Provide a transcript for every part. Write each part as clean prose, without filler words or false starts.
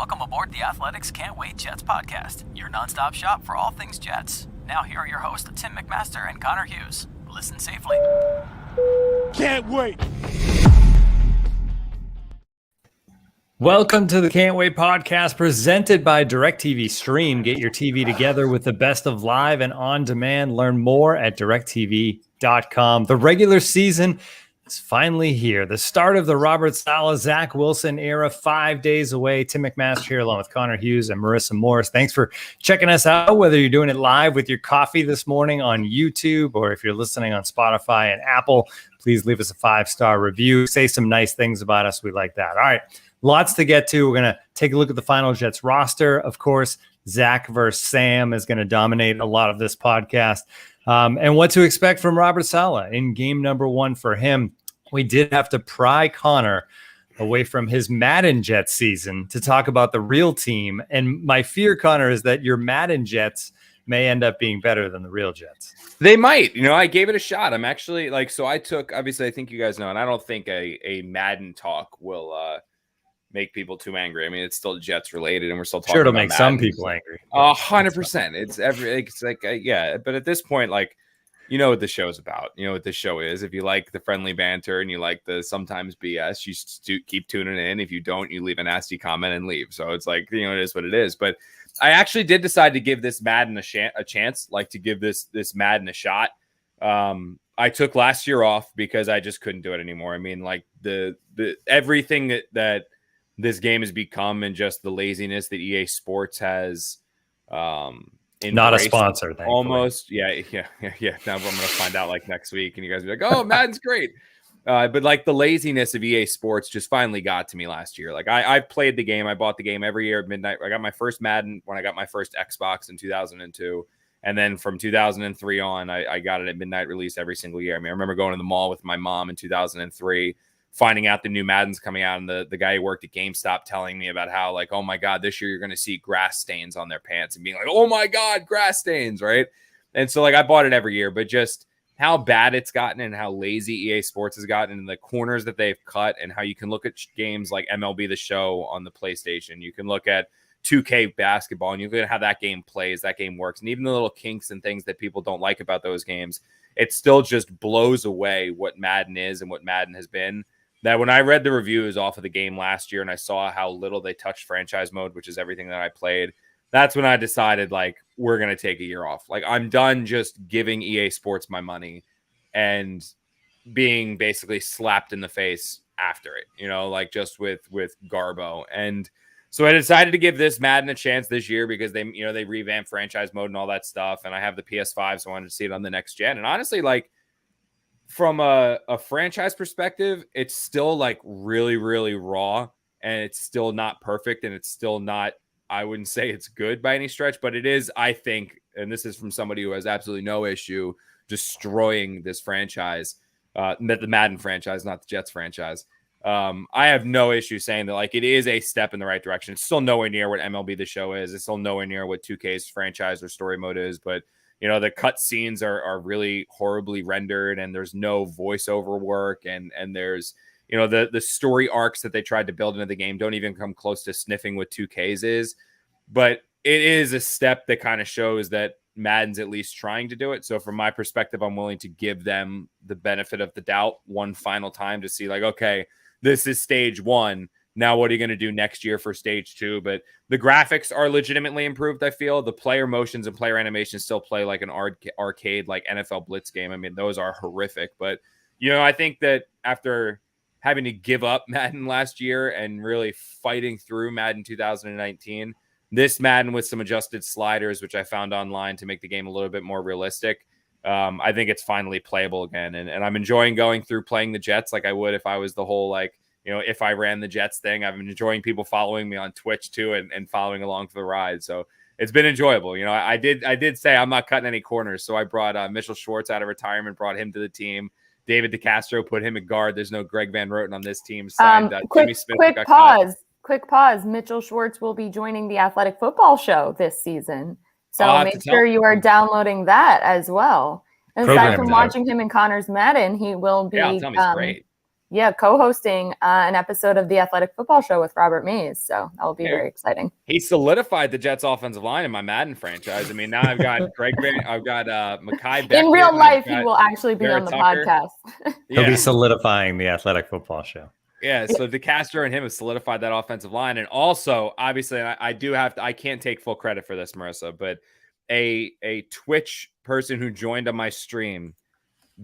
Welcome aboard the Athletics Can't Wait Jets podcast, your nonstop shop for all things Jets. Now here are your hosts, Tim McMaster and Connor Hughes. Listen safely. Can't wait. Welcome to the Can't Wait podcast presented by Directv Stream. Get your TV together with the best of live and on demand. Learn more at directv.com. The regular season is finally here. The start of the Robert Saleh, Zach Wilson era, 5 days away. Tim McMaster here along with Connor Hughes and Marissa Morris. Thanks for checking us out, whether you're doing it live with your coffee this morning on YouTube or if you're listening on Spotify and Apple. Please leave us a 5-star review. Say some nice things about us. We like that. All right. Lots to get to. We're going to take a look at the final Jets roster. Of course, Zach versus Sam is going to dominate a lot of this podcast. And what to expect from Robert Saleh in game number 1 for him. We did have to pry Connor away from his Madden Jets season to talk about the real team. And my fear, Connor, is that your Madden Jets may end up being better than the real Jets. They might. I gave it a shot. I'm actually I took, obviously, I think you guys know, and I don't think a Madden talk will make people too angry. I mean, it's still Jets related, and we're still talking. Sure, it'll about make Madden. some people angry. 100%. Yeah. But at this point, you know what the show's about. You know what the show is. If you like the friendly banter and you like the sometimes BS, you keep tuning in. If you don't, you leave a nasty comment and leave. So it's it is what it is. But I actually did decide to give this Madden a chance, to give this Madden a shot. I took last year off because I just couldn't do it anymore. I mean, the everything that this game has become and just the laziness that EA Sports has not a sponsor, thankfully. Almost. Yeah. Now I'm going to find out next week and you guys will be like, oh, Madden's great. But the laziness of EA Sports just finally got to me last year. I've played the game. I bought the game every year at midnight. I got my first Madden when I got my first Xbox in 2002. And then from 2003 on, I got it at midnight release every single year. I mean, I remember going to the mall with my mom in 2003, finding out the new Madden's coming out, and the guy who worked at GameStop telling me about how, oh my God, this year you're going to see grass stains on their pants, and being like, oh my God, grass stains, right? And so I bought it every year, but just how bad it's gotten and how lazy EA Sports has gotten and the corners that they've cut, and how you can look at games like MLB The Show on the PlayStation. You can look at 2K basketball and you look at how that game plays, that game works. And even the little kinks and things that people don't like about those games, it still just blows away what Madden is and what Madden has been. That when I read the reviews off of the game last year and I saw how little they touched franchise mode, which is everything that I played, that's when I decided, we're going to take a year off. I'm done just giving EA Sports my money and being basically slapped in the face after it, just with Garbo. And so I decided to give this Madden a chance this year because they revamped franchise mode and all that stuff. And I have the PS5, so I wanted to see it on the next gen. And honestly, from a franchise perspective, it's still really, really raw, and it's still not perfect, and it's still not, I wouldn't say it's good by any stretch, but it is, I think, and this is from somebody who has absolutely no issue destroying this franchise, the Madden franchise, not the Jets franchise. I have no issue saying that it is a step in the right direction. It's still nowhere near what MLB The Show is. It's still nowhere near what 2K's franchise or story mode is, but the cut scenes are really horribly rendered, and there's no voiceover work, and there's, the story arcs that they tried to build into the game don't even come close to sniffing what 2K's is. But it is a step that kind of shows that Madden's at least trying to do it. So from my perspective, I'm willing to give them the benefit of the doubt one final time to see okay, this is stage 1. Now, what are you going to do next year for stage 2? But the graphics are legitimately improved, I feel. The player motions and player animations still play like an arcade, NFL Blitz game. I mean, those are horrific. But, I think that after having to give up Madden last year and really fighting through Madden 2019, this Madden with some adjusted sliders, which I found online to make the game a little bit more realistic, I think it's finally playable again. And I'm enjoying going through playing the Jets like I would if I was the whole, if I ran the Jets thing. I've been enjoying people following me on Twitch too and following along for the ride. So it's been enjoyable. I did say I'm not cutting any corners. So I brought Mitchell Schwartz out of retirement, brought him to the team. David DeCastro, put him at guard. There's no Greg Van Roten on this team. Signed Jimmy Smith. Quick pause. Mitchell Schwartz will be joining the Athletic Football Show this season. So make sure you are downloading that as well. And aside from watching him in Connor's Madden, he will be tell me it's great. co-hosting an episode of the Athletic Football Show with Robert Mays. So that will be very exciting. He solidified the Jets offensive line in my Madden franchise. I mean, now I've got I've got Mekhi Becton. In real life, he will actually be on the podcast. He'll be solidifying the Athletic Football Show. Yeah, so DeCastro and him have solidified that offensive line. And also, obviously, I can't take full credit for this, Marissa, but a Twitch person who joined on my stream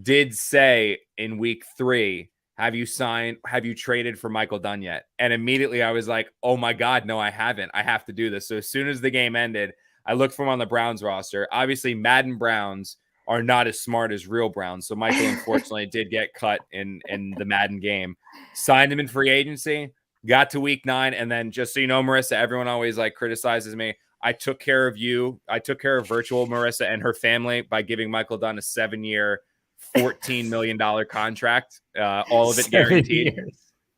did say in week 3, have you traded for Michael Dunn yet? And immediately I was like, oh my God, no, I haven't. I have to do this. So as soon as the game ended, I looked for him on the Browns roster. Obviously, Madden Browns are not as smart as real Browns. So Michael, unfortunately, did get cut in the Madden game. Signed him in free agency, got to week 9. And then just so you know, Marissa, everyone always like criticizes me. I took care of you. I took care of virtual Marissa and her family by giving Michael Dunn a 7-year, $14 million contract, all of it guaranteed.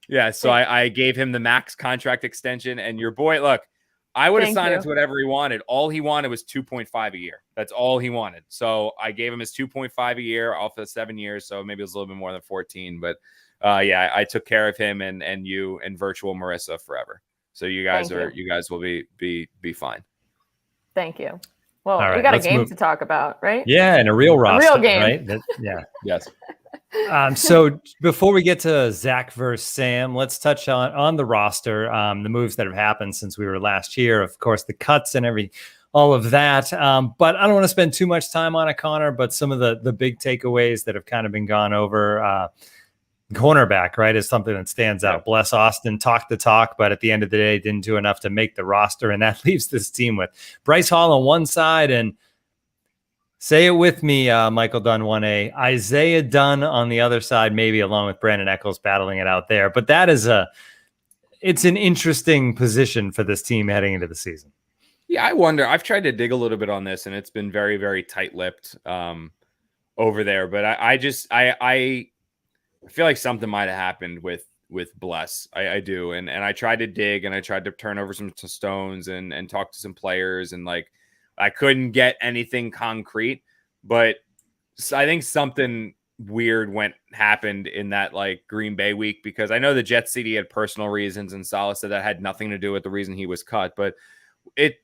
Yeah. So I gave him the max contract extension, and your boy, look, I would have signed him to whatever he wanted. All he wanted was 2.5 a year. That's all he wanted. So I gave him his 2.5 a year off of 7 years. So maybe it was a little bit more than 14, but I took care of him and you and virtual Marissa forever. So you guys will be fine. Thank you. Well, right, we got a game to talk about, right? Yeah, and a real roster, real game. Right? Yeah. Yes. So before we get to Zach versus Sam, let's touch on the roster, the moves that have happened since we were last here. Of course, the cuts and all of that. But I don't want to spend too much time on it, Connor, but some of the big takeaways that have kind of been gone over. Cornerback, right, is something that stands out. Bless Austin talked the talk, but at the end of the day, didn't do enough to make the roster. And that leaves this team with Bryce Hall on one side and say it with me, Michael Dunn 1A, Isaiah Dunn on the other side, maybe along with Brandon Echols battling it out there. But it's an interesting position for this team heading into the season. Yeah, I wonder. I've tried to dig a little bit on this, and it's been very, very tight-lipped over there. But I feel like something might have happened with Bless. I do. And I tried to dig, and I tried to turn over some stones and talk to some players, and like I couldn't get anything concrete, but I think something weird happened in that like Green Bay week, because I know the Jets CD had personal reasons, and Salah said that had nothing to do with the reason he was cut. But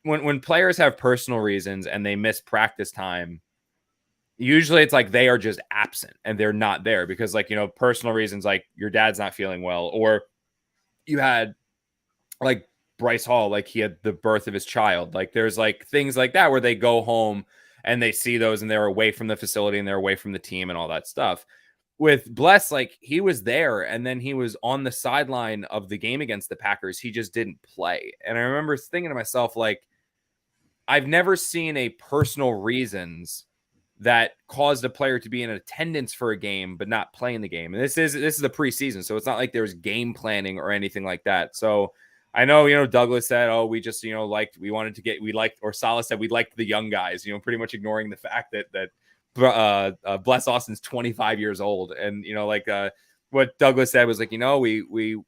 when players have personal reasons and they miss practice time, usually it's like they are just absent and they're not there because, like, personal reasons, like your dad's not feeling well, or you had like Bryce Hall, like he had the birth of his child. Like there's like things like that where they go home and they see those and they're away from the facility and they're away from the team and all that stuff. With Bless, like he was there and then he was on the sideline of the game against the Packers. He just didn't play. And I remember thinking to myself, like, I've never seen a personal reasons that caused a player to be in attendance for a game but not playing the game. And this is the preseason, so it's not like there's game planning or anything like that. So I know, Douglas said, oh, we just, or Salah said we liked the young guys, pretty much ignoring the fact that Bless Austin's 25 years old. And, what Douglas said was like, we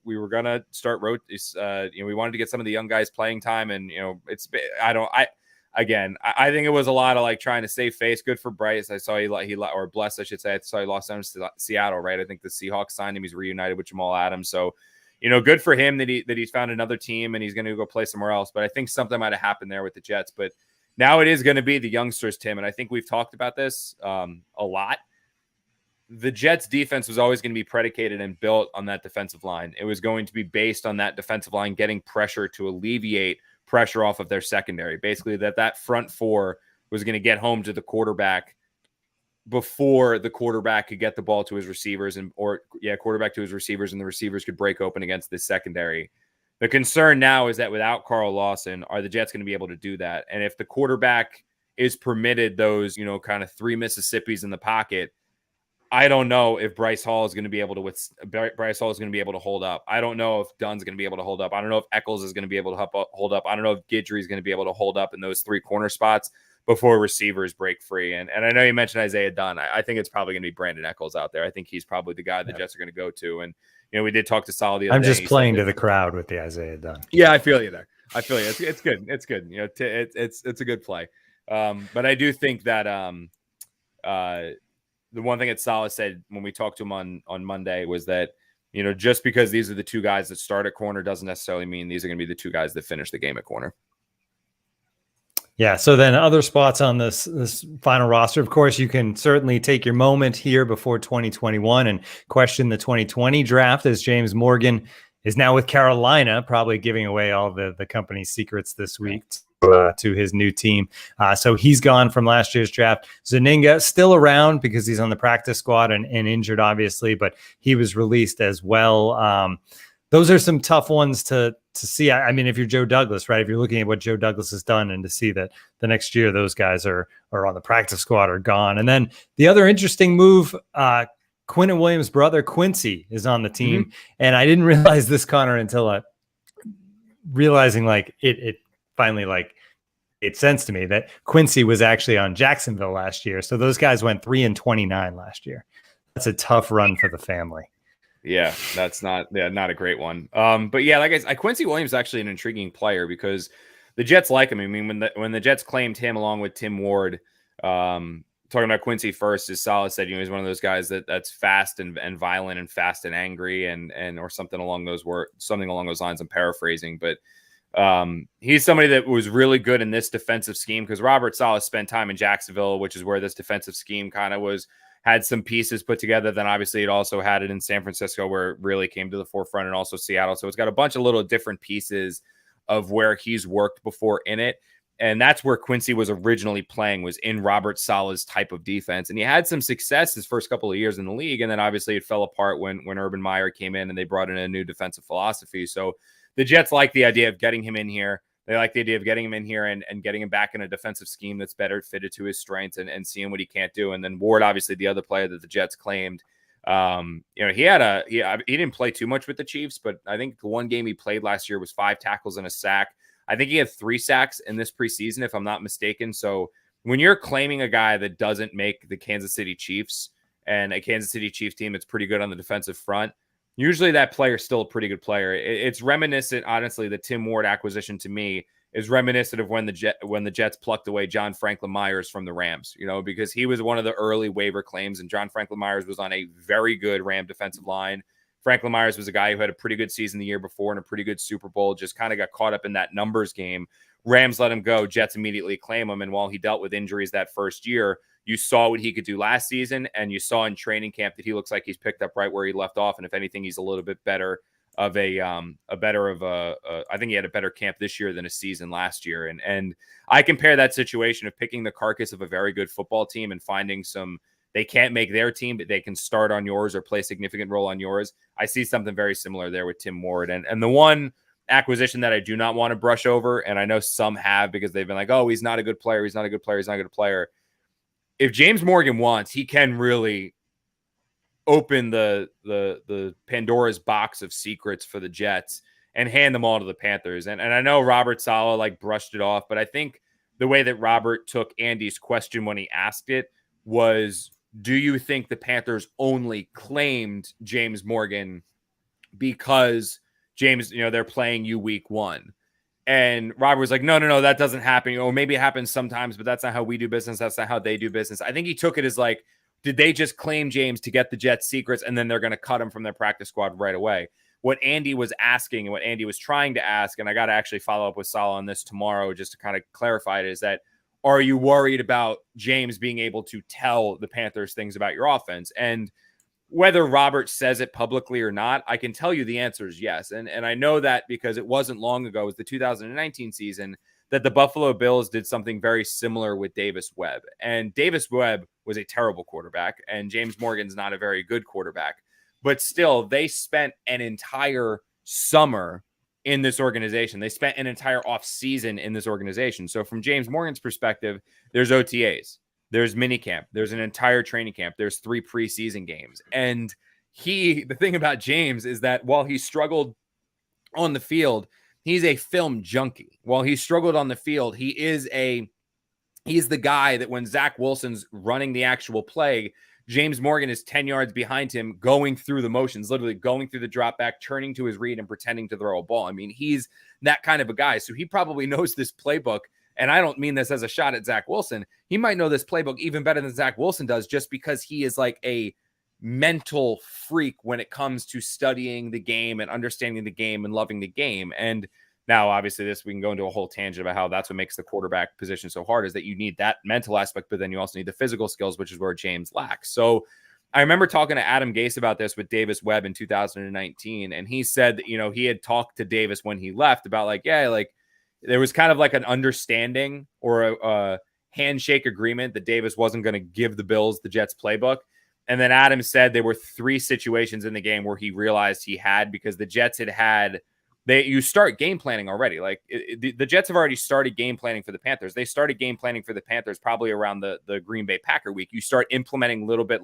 were going to start we wanted to get some of the young guys playing time. And, I think it was a lot of like trying to save face. Good for Bryce. I saw or Bless, I should say. I saw he lost down to Seattle, right? I think the Seahawks signed him. He's reunited with Jamal Adams. So, good for him that he's found another team and he's going to go play somewhere else. But I think something might have happened there with the Jets. But now it is going to be the youngsters, Tim. And I think we've talked about this a lot. The Jets defense was always going to be predicated and built on that defensive line. It was going to be based on that defensive line getting pressure to alleviate pressure off of their secondary. Basically, that front four was going to get home to the quarterback before the quarterback could get the ball to his receivers quarterback to his receivers, and the receivers could break open against this secondary. The concern now is that without Carl Lawson, are the Jets going to be able to do that? And if the quarterback is permitted those, kind of 3 Mississippis in the pocket, I don't know if Bryce Hall is going to be able to hold up. I don't know if Dunn's going to be able to hold up. I don't know if Echols is going to be able to hold up. I don't know if Guidry is going to be able to hold up in those 3 corner spots before receivers break free. And I know you mentioned Isaiah Dunn. I think it's probably going to be Brandon Echols out there. I think he's probably the guy the Jets are going to go to. And, we did talk to Salah the other day. I'm just playing to the crowd with the Isaiah Dunn. Yeah, I feel you there. I feel you. It's good. It's good. It's a good play. But I do think that the one thing that Salah said when we talked to him on Monday was that just because these are the two guys that start at corner doesn't necessarily mean these are going to be the two guys that finish the game at corner. Yeah. So then other spots on this final roster, of course, you can certainly take your moment here before 2021 and question the 2020 draft, as James Morgan is now with Carolina, probably giving away all the company's secrets this week to his new team. So he's gone from last year's draft. Zaninga still around because he's on the practice squad and injured, obviously, but he was released as well. Those are some tough ones to see. I mean, if you're Joe Douglas, right? If you're looking at what Joe Douglas has done and to see that the next year those guys are on the practice squad or gone. And then the other interesting move, Quinton Williams' brother Quincy is on the team. Mm-hmm. And I didn't realize this, Connor, until realizing like it finally like made sense to me that Quincy was actually on Jacksonville last year. So those guys went 3-29 last year. That's a tough run for the family. Yeah, that's not a great one. But yeah, like Quincy Williams is actually an intriguing player because the Jets like him. I mean, when the Jets claimed him along with Tim Ward, talking about Quincy first, as Salah said, he's one of those guys that's fast and violent and fast and angry and or something along those lines. I'm paraphrasing, but he's somebody that was really good in this defensive scheme because Robert Saleh spent time in Jacksonville, which is where this defensive scheme kind of had some pieces put together. Then obviously it also had it in San Francisco where it really came to the forefront, and also Seattle. So it's got a bunch of little different pieces of where he's worked before in it. And that's where Quincy was originally playing, was in Robert Saleh's type of defense. And he had some success his first couple of years in the league. And then obviously it fell apart when Urban Meyer came in and they brought in a new defensive philosophy. So the Jets like the idea of getting him in here. They like the idea of getting him in here and getting him back in a defensive scheme that's better fitted to his strengths and seeing what he can't do. And then Ward, obviously the other player that the Jets claimed, he didn't play too much with the Chiefs, but I think the one game he played last year was 5 tackles and a sack. I think he had 3 sacks in this preseason, if I'm not mistaken. So when you're claiming a guy that doesn't make the Kansas City Chiefs and a Kansas City Chiefs team that's pretty good on the defensive front, usually that player is still a pretty good player. It's reminiscent, honestly, the Tim Ward acquisition to me is reminiscent of when the Jets plucked away John Franklin Myers from the Rams, because he was one of the early waiver claims, and John Franklin Myers was on a very good Ram defensive line. Franklin Myers was a guy who had a pretty good season the year before and a pretty good Super Bowl, just kind of got caught up in that numbers game. Rams let him go. Jets immediately claim him. And while he dealt with injuries that first year, you saw what he could do last season, and you saw in training camp that he looks like he's picked up right where he left off. And if anything, he's a little bit better of I think he had a better camp this year than a season last year. And I compare that situation of picking the carcass of a very good football team and finding they can't make their team, but they can start on yours or play a significant role on yours. I see something very similar there with Tim Ward. And the one acquisition that I do not want to brush over, and I know some have because they've been like, oh, he's not a good player. He's not a good player. He's not a good player. If James Morgan wants, he can really open the Pandora's box of secrets for the Jets and hand them all to the Panthers. And I know Robert Saleh brushed it off, but I think the way that Robert took Andy's question when he asked it was, do you think the Panthers only claimed James Morgan because James, they're playing you week 1? And Robert was like, no, that doesn't happen. Or maybe it happens sometimes, but that's not how we do business. That's not how they do business. I think he took it as like, did they just claim James to get the Jets secrets and then they're going to cut him from their practice squad right away? What Andy was asking and what Andy was trying to ask, and I got to actually follow up with Salah on this tomorrow just to kind of clarify it, is that, are you worried about James being able to tell the Panthers things about your offense? And whether Robert says it publicly or not, I can tell you the answer is yes. And I know that because it wasn't long ago, it was the 2019 season, that the Buffalo Bills did something very similar with Davis Webb. And Davis Webb was a terrible quarterback, and James Morgan's not a very good quarterback. But still, they spent an entire summer in this organization. They spent an entire offseason in this organization. So from James Morgan's perspective, there's OTAs, there's minicamp, there's an entire training camp, there's 3 preseason games. And the thing about James is that while he struggled on the field, he's a film junkie. While he struggled on the field, he's the guy that when Zach Wilson's running the actual play, James Morgan is 10 yards behind him, going through the motions, literally going through the drop back, turning to his read and pretending to throw a ball. I mean, he's that kind of a guy. So he probably knows this playbook. And I don't mean this as a shot at Zach Wilson. He might know this playbook even better than Zach Wilson does, just because he is like mental freak when it comes to studying the game and understanding the game and loving the game. And now, obviously, we can go into a whole tangent about how that's what makes the quarterback position so hard, is that you need that mental aspect, but then you also need the physical skills, which is where James lacks. So I remember talking to Adam Gase about this with Davis Webb in 2019. And he said that, he had talked to Davis when he left about there was kind of like an understanding or a handshake agreement that Davis wasn't going to give the Bills the Jets playbook. And then Adam said there were 3 situations in the game where he realized he had, because the Jets you start game planning already. Like the Jets have already started game planning for the Panthers. They started game planning for the Panthers probably around the Green Bay Packer week. You start implementing little bit,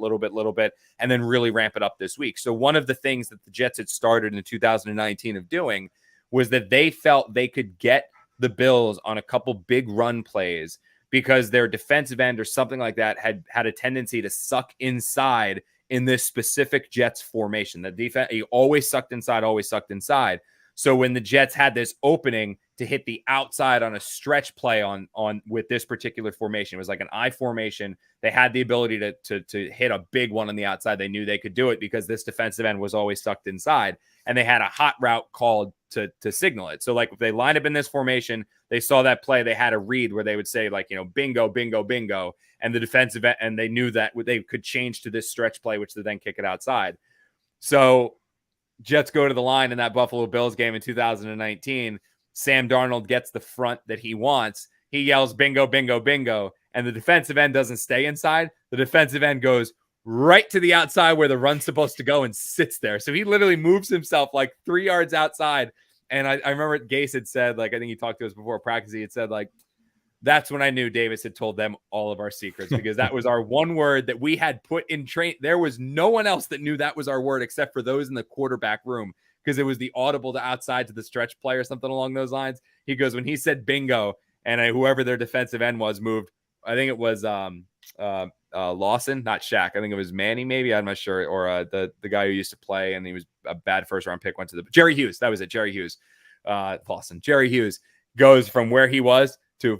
and then really ramp it up this week. So one of the things that the Jets had started in 2019 of doing was that they felt they could get the Bills on a couple big run plays because their defensive end or something like that had a tendency to suck inside in this specific Jets formation. The defense, he always sucked inside. So when the Jets had this opening to hit the outside on a stretch play on with this particular formation, it was like an I formation. They had the ability to hit a big one on the outside. They knew they could do it because this defensive end was always sucked inside, and they had a hot route called to signal it. So like if they lined up in this formation, they saw that play, they had a read where they would say bingo, bingo, bingo, and the defensive end, and they knew that they could change to this stretch play, which they then kick it outside. So Jets go to the line in that Buffalo Bills game in 2019. Sam Darnold gets the front that he wants. He yells, bingo, bingo, bingo. And the defensive end doesn't stay inside. The defensive end goes right to the outside where the run's supposed to go and sits there. So he literally moves himself like 3 yards outside. And I remember Gase had said, I think he talked to us before practice. He had said, that's when I knew Davis had told them all of our secrets, because that was our one word that we had put in train. There was no one else that knew that was our word except for those in the quarterback room, because it was the audible to outside to the stretch play or something along those lines. He goes, when he said bingo and whoever their defensive end was moved, I think it was Lawson, not Shaq. I think it was Manny, maybe. I'm not sure. Or the guy who used to play and he was a bad first round pick, went to Jerry Hughes. That was it. Jerry Hughes. Lawson. Jerry Hughes goes from where he was to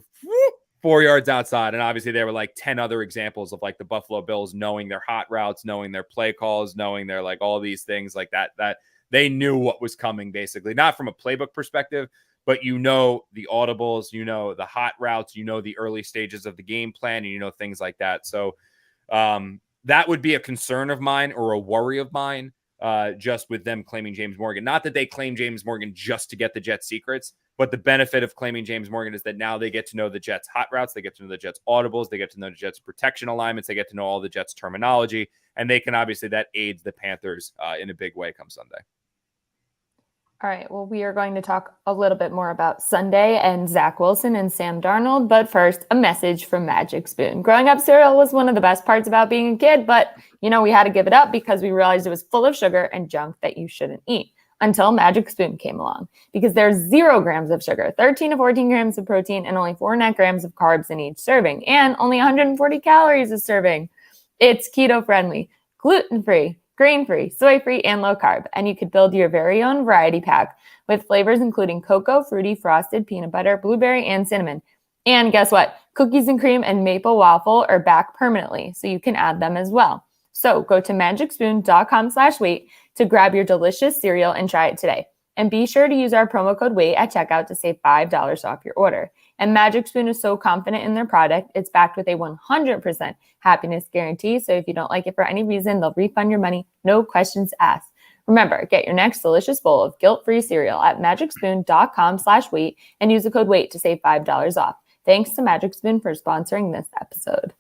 4 yards outside. And obviously there were 10 other examples of the Buffalo Bills knowing their hot routes, knowing their play calls, knowing their all these things like that they knew what was coming, basically, not from a playbook perspective, but the audibles, the hot routes, the early stages of the game plan, and things like that. So that would be a concern of mine or a worry of mine, just with them claiming James Morgan. Not that they claim James Morgan just to get the Jets secrets, but the benefit of claiming James Morgan is that now they get to know the Jets hot routes, they get to know the Jets audibles, they get to know the Jets protection alignments, they get to know all the Jets terminology, and they can obviously, that aids the Panthers in a big way come Sunday. All right, well, we are going to talk a little bit more about Sunday and Zach Wilson and Sam Darnold, but first, a message from Magic Spoon. Growing up, cereal was one of the best parts about being a kid, but, we had to give it up because we realized it was full of sugar and junk that you shouldn't eat, until Magic Spoon came along, because there's 0 grams of sugar, 13 to 14 grams of protein, and only 4 net grams of carbs in each serving, and only 140 calories a serving. It's keto-friendly, gluten-free, grain-free, soy-free, and low-carb, and you could build your very own variety pack with flavors including cocoa, fruity, frosted, peanut butter, blueberry, and cinnamon. And guess what? Cookies and cream and maple waffle are back permanently, so you can add them as well. So go to magicspoon.com/wait to grab your delicious cereal and try it today. And be sure to use our promo code WAIT at checkout to save $5 off your order. And Magic Spoon is so confident in their product, it's backed with a 100% happiness guarantee. So if you don't like it for any reason, they'll refund your money, no questions asked. Remember, get your next delicious bowl of guilt-free cereal at magicspoon.com/wait and use the code WAIT to save $5 off. Thanks to Magic Spoon for sponsoring this episode.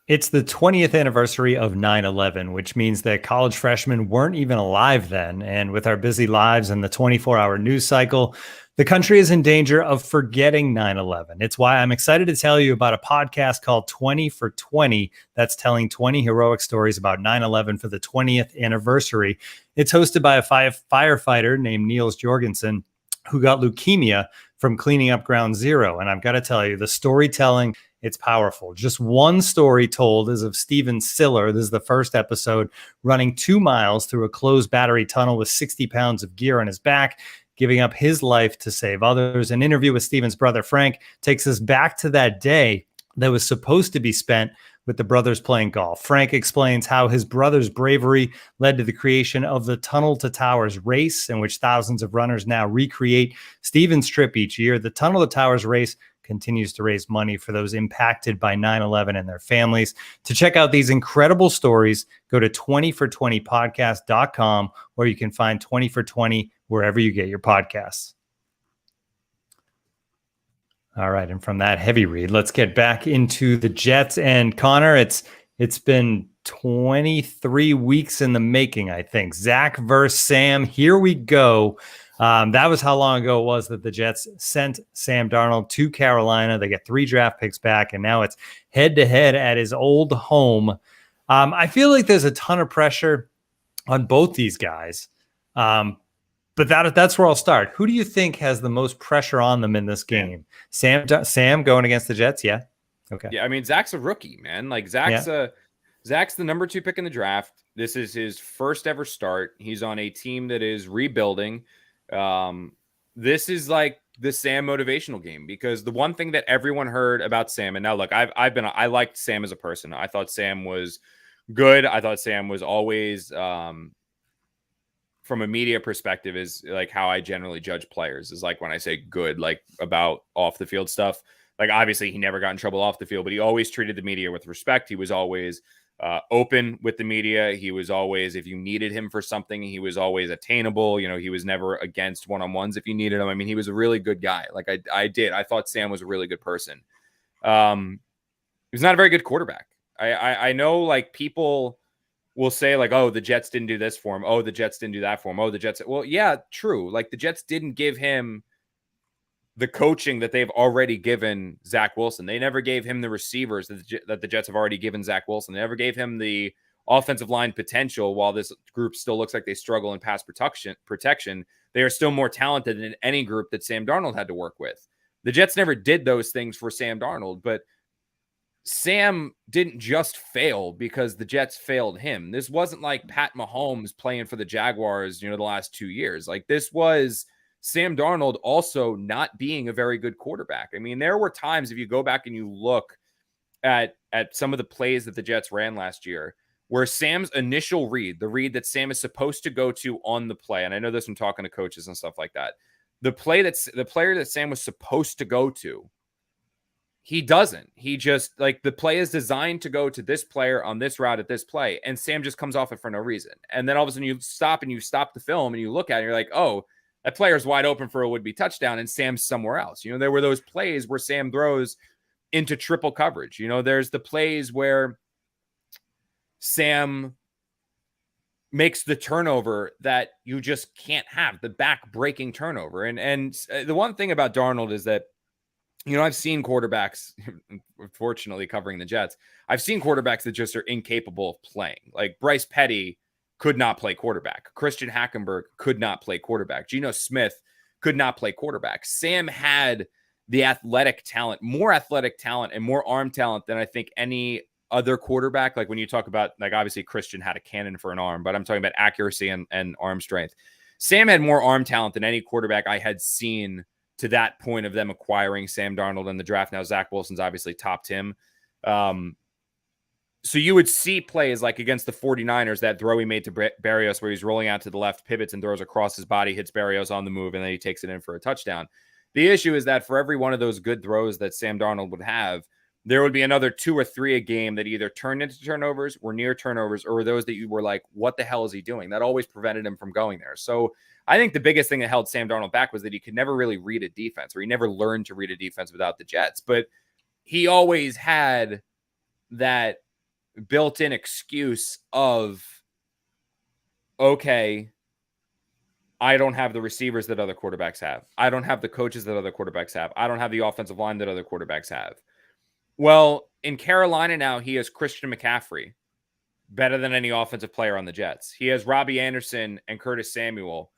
It's the 20th anniversary of 9/11, which means that college freshmen weren't even alive then. And with our busy lives and the 24-hour news cycle, the country is in danger of forgetting 9/11. It's why I'm excited to tell you about a podcast called 20 for 20 that's telling 20 heroic stories about 9/11 for the 20th anniversary. It's hosted by a firefighter named Niels Jorgensen, who got leukemia from cleaning up Ground Zero. And I've got to tell you, the storytelling, it's powerful. Just one story told is of Steven Siller. This is the first episode, running 2 miles through a closed battery tunnel with 60 pounds of gear on his back, giving up his life to save others. An interview with Steven's brother, Frank, takes us back to that day that was supposed to be spent with the brothers playing golf. Frank explains how his brother's bravery led to the creation of the Tunnel to Towers race, in which thousands of runners now recreate Stevens' trip each year. The Tunnel to Towers race continues to raise money for those impacted by 9/11 and their families. To check out these incredible stories, go to 20for20podcast.com, or you can find 20 for 20 wherever you get your podcasts. All right, and from that heavy read, let's get back into the Jets. And Connor, it's been 23 weeks in the making, I think. Zach versus Sam. Here we go. That was how long ago it was that the Jets sent Sam Darnold to Carolina. They get 3 draft picks back, and now it's head-to-head at his old home. I feel like there's a ton of pressure on both these guys, but that's where I'll start. Who do you think has the most pressure on them in this game? Sam going against the Jets? Yeah. Okay. Yeah, I mean, Zach's a rookie, man. Like Zach's the number 2 pick in the draft. This is his first ever start. He's on a team that is rebuilding. This is like the Sam motivational game, because the one thing that everyone heard about Sam, and now look, I liked Sam as a person. I thought Sam was good. I thought Sam was always, from a media perspective, is like how I generally judge players, is like when I say good, like about off the field stuff. Like obviously he never got in trouble off the field, but he always treated the media with respect. He was always open with the media. He was always, if you needed him for something, he was always attainable. You know, he was never against one-on-ones if you needed him. I mean, he was a really good guy. Like I thought Sam was a really good person. He was not a very good quarterback. I know, like, people will say like, oh, the Jets didn't do this for him. Oh, the Jets didn't do that for him. Oh, the Jets. Well, yeah, true. Like the Jets didn't give him the coaching that they've already given Zach Wilson. They never gave him the receivers that the Jets have already given Zach Wilson. They never gave him the offensive line potential. While this group still looks like they struggle in pass protection, they are still more talented than any group that Sam Darnold had to work with. The Jets never did those things for Sam Darnold, but Sam didn't just fail because the Jets failed him. This wasn't like Pat Mahomes playing for the Jaguars, the last 2 years. Like this was Sam Darnold also not being a very good quarterback. I mean, there were times, if you go back and you look at some of the plays that the Jets ran last year, where Sam's initial read, the read that Sam is supposed to go to on the play, and I know this from talking to coaches and stuff like that, the player that Sam was supposed to go to, he doesn't. He just, like, the play is designed to go to this player on this route at this play, and Sam just comes off it for no reason. And then all of a sudden you stop the film and you look at it and you're like, oh, that player's wide open for a would-be touchdown, and Sam's somewhere else. There were those plays where Sam throws into triple coverage. There's the plays where Sam makes the turnover that you just can't have, the back-breaking turnover. And the one thing about Darnold is that, I've seen quarterbacks, fortunately covering the Jets, I've seen quarterbacks that just are incapable of playing. Like Bryce Petty could not play quarterback. Christian Hackenberg could not play quarterback. Geno Smith could not play quarterback. Sam had the athletic talent, more athletic talent and more arm talent than I think any other quarterback. Like when you talk about, like, obviously Christian had a cannon for an arm, but I'm talking about accuracy and arm strength. Sam had more arm talent than any quarterback I had seen to that point of them acquiring Sam Darnold in the draft. Now, Zach Wilson's obviously topped him. So you would see plays like against the 49ers, that throw he made to Berrios where he's rolling out to the left, pivots and throws across his body, hits Berrios on the move, and then he takes it in for a touchdown. The issue is that for every one of those good throws that Sam Darnold would have, there would be another 2 or 3 a game that either turned into turnovers, were near turnovers, or were those that you were like, what the hell is he doing? That always prevented him from going there. So I think the biggest thing that held Sam Darnold back was that he could never really read a defense, or he never learned to read a defense without the Jets. But he always had that built-in excuse of, okay, I don't have the receivers that other quarterbacks have. I don't have the coaches that other quarterbacks have. I don't have the offensive line that other quarterbacks have. Well, in Carolina now, he has Christian McCaffrey, better than any offensive player on the Jets. He has Robbie Anderson and Curtis Samuel.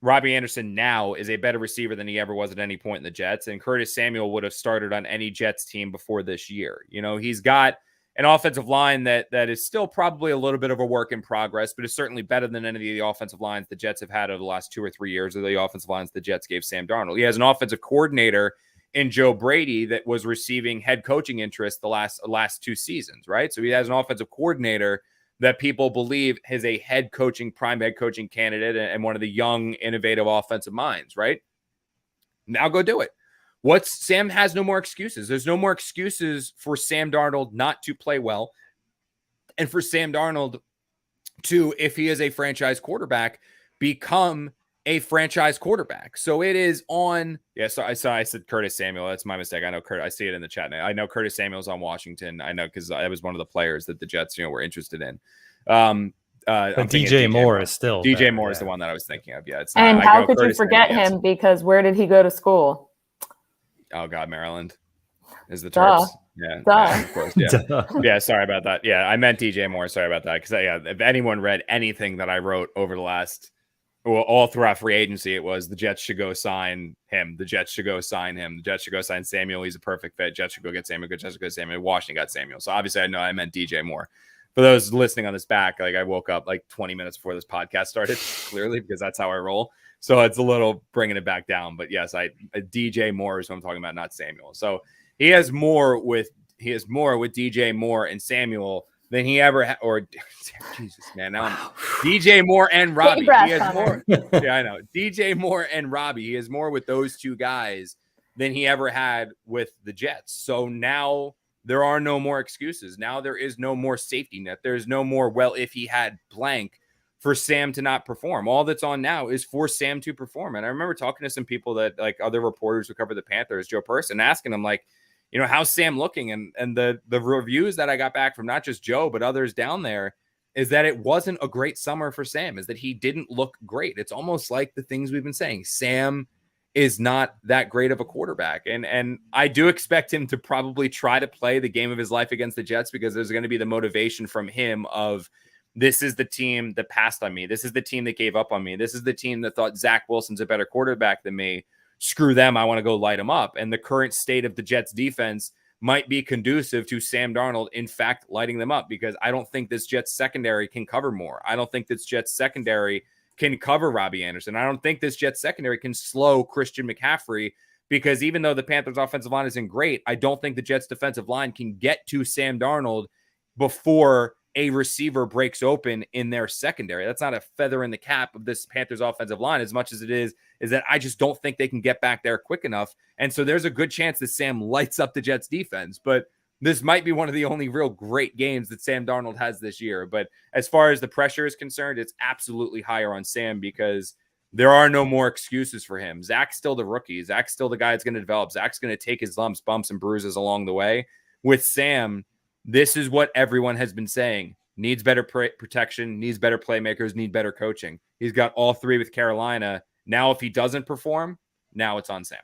Robbie Anderson now is a better receiver than he ever was at any point in the Jets, and Curtis Samuel would have started on any Jets team before this year. He's got an offensive line that is still probably a little bit of a work in progress, but is certainly better than any of the offensive lines the Jets have had over the last 2 or 3 years, or the offensive lines the Jets gave Sam Darnold. He has an offensive coordinator in Joe Brady that was receiving head coaching interest the last 2 seasons, right? So he has an offensive coordinator that people believe is a prime head coaching candidate and one of the young, innovative offensive minds, right? Now go do it. Sam has no more excuses. There's no more excuses for Sam Darnold not to play well. And for Sam Darnold to, if he is a franchise quarterback, become a franchise quarterback. So it is on. Yeah, so I said Curtis Samuel. That's my mistake. I know I see it in the chat now. I know Curtis Samuel's on Washington. I know because I was one of the players that the Jets, were interested in. But DJ Moore is still DJ there, Moore is the one that I was thinking of. Yeah, it's and not, how could you forget him? Because where did he go to school? Oh God, Maryland is the Duh. Terps. Yeah, of course. Yeah, yeah. Sorry about that. Yeah, I meant DJ Moore. Sorry about that. Because if anyone read anything that I wrote over the last, all throughout free agency, it was the Jets should go sign him. The Jets should go sign him. The Jets should go sign Samuel. He's a perfect fit. Jets should go get Samuel. Jets should go get Samuel. Washington got Samuel. So obviously, I know I meant DJ Moore. For those listening on this back, I woke up 20 minutes before this podcast started, clearly, because that's how I roll. So it's a little bringing it back down. But yes, DJ Moore is what I'm talking about, not Samuel. So he has more with DJ Moore and Samuel than he ever had. Or Jesus, man, now DJ Moore and Robbie. He has more. Yeah, I know. DJ Moore and Robbie. He has more with those two guys than he ever had with the Jets. So now there are no more excuses. Now there is no more safety net. There's no more, if he had blank, for Sam to not perform. All that's on now is for Sam to perform. And I remember talking to some people that other reporters who cover the Panthers, Joe Person, asking them how's Sam looking? And the reviews that I got back from not just Joe, but others down there is that it wasn't a great summer for Sam, is that he didn't look great. It's almost like the things we've been saying. Sam is not that great of a quarterback. And I do expect him to probably try to play the game of his life against the Jets, because there's going to be the motivation from him of, this is the team that passed on me. This is the team that gave up on me. This is the team that thought Zach Wilson's a better quarterback than me. Screw them. I want to go light them up. And the current state of the Jets defense might be conducive to Sam Darnold, in fact, lighting them up, because I don't think this Jets secondary can cover more. I don't think this Jets secondary can cover Robbie Anderson. I don't think this Jets secondary can slow Christian McCaffrey, because even though the Panthers offensive line isn't great, I don't think the Jets defensive line can get to Sam Darnold before a receiver breaks open in their secondary. That's not a feather in the cap of this Panthers offensive line as much as it is that I just don't think they can get back there quick enough. And so there's a good chance that Sam lights up the Jets defense, but this might be one of the only real great games that Sam Darnold has this year. But as far as the pressure is concerned, it's absolutely higher on Sam, because there are no more excuses for him. Zach's still the rookie. Zach's still the guy that's going to develop. Zach's going to take his lumps, bumps, and bruises along the way. With Sam, this is what everyone has been saying. Needs better protection, needs better playmakers, need better coaching. He's got all three with Carolina. Now, if he doesn't perform, now it's on Sam.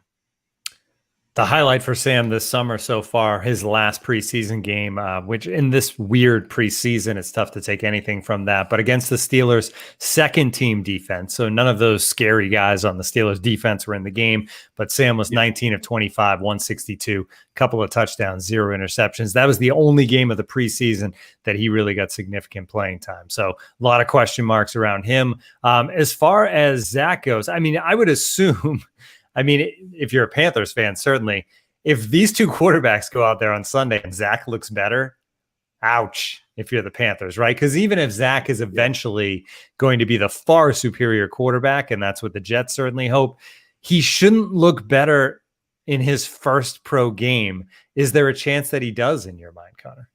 The highlight for Sam this summer so far, his last preseason game, which in this weird preseason, it's tough to take anything from that, but against the Steelers' second team defense. So none of those scary guys on the Steelers defense were in the game, but Sam was 19 of 25, 162, couple of touchdowns, 0 interceptions. That was the only game of the preseason that he really got significant playing time. So a lot of question marks around him. As far as Zach goes, I mean, I would assume, if you're a Panthers fan, certainly, if these two quarterbacks go out there on Sunday and Zach looks better, ouch, if you're the Panthers, right? Because even if Zach is eventually going to be the far superior quarterback, and that's what the Jets certainly hope, he shouldn't look better in his first pro game. Is there a chance that he does in your mind, Connor?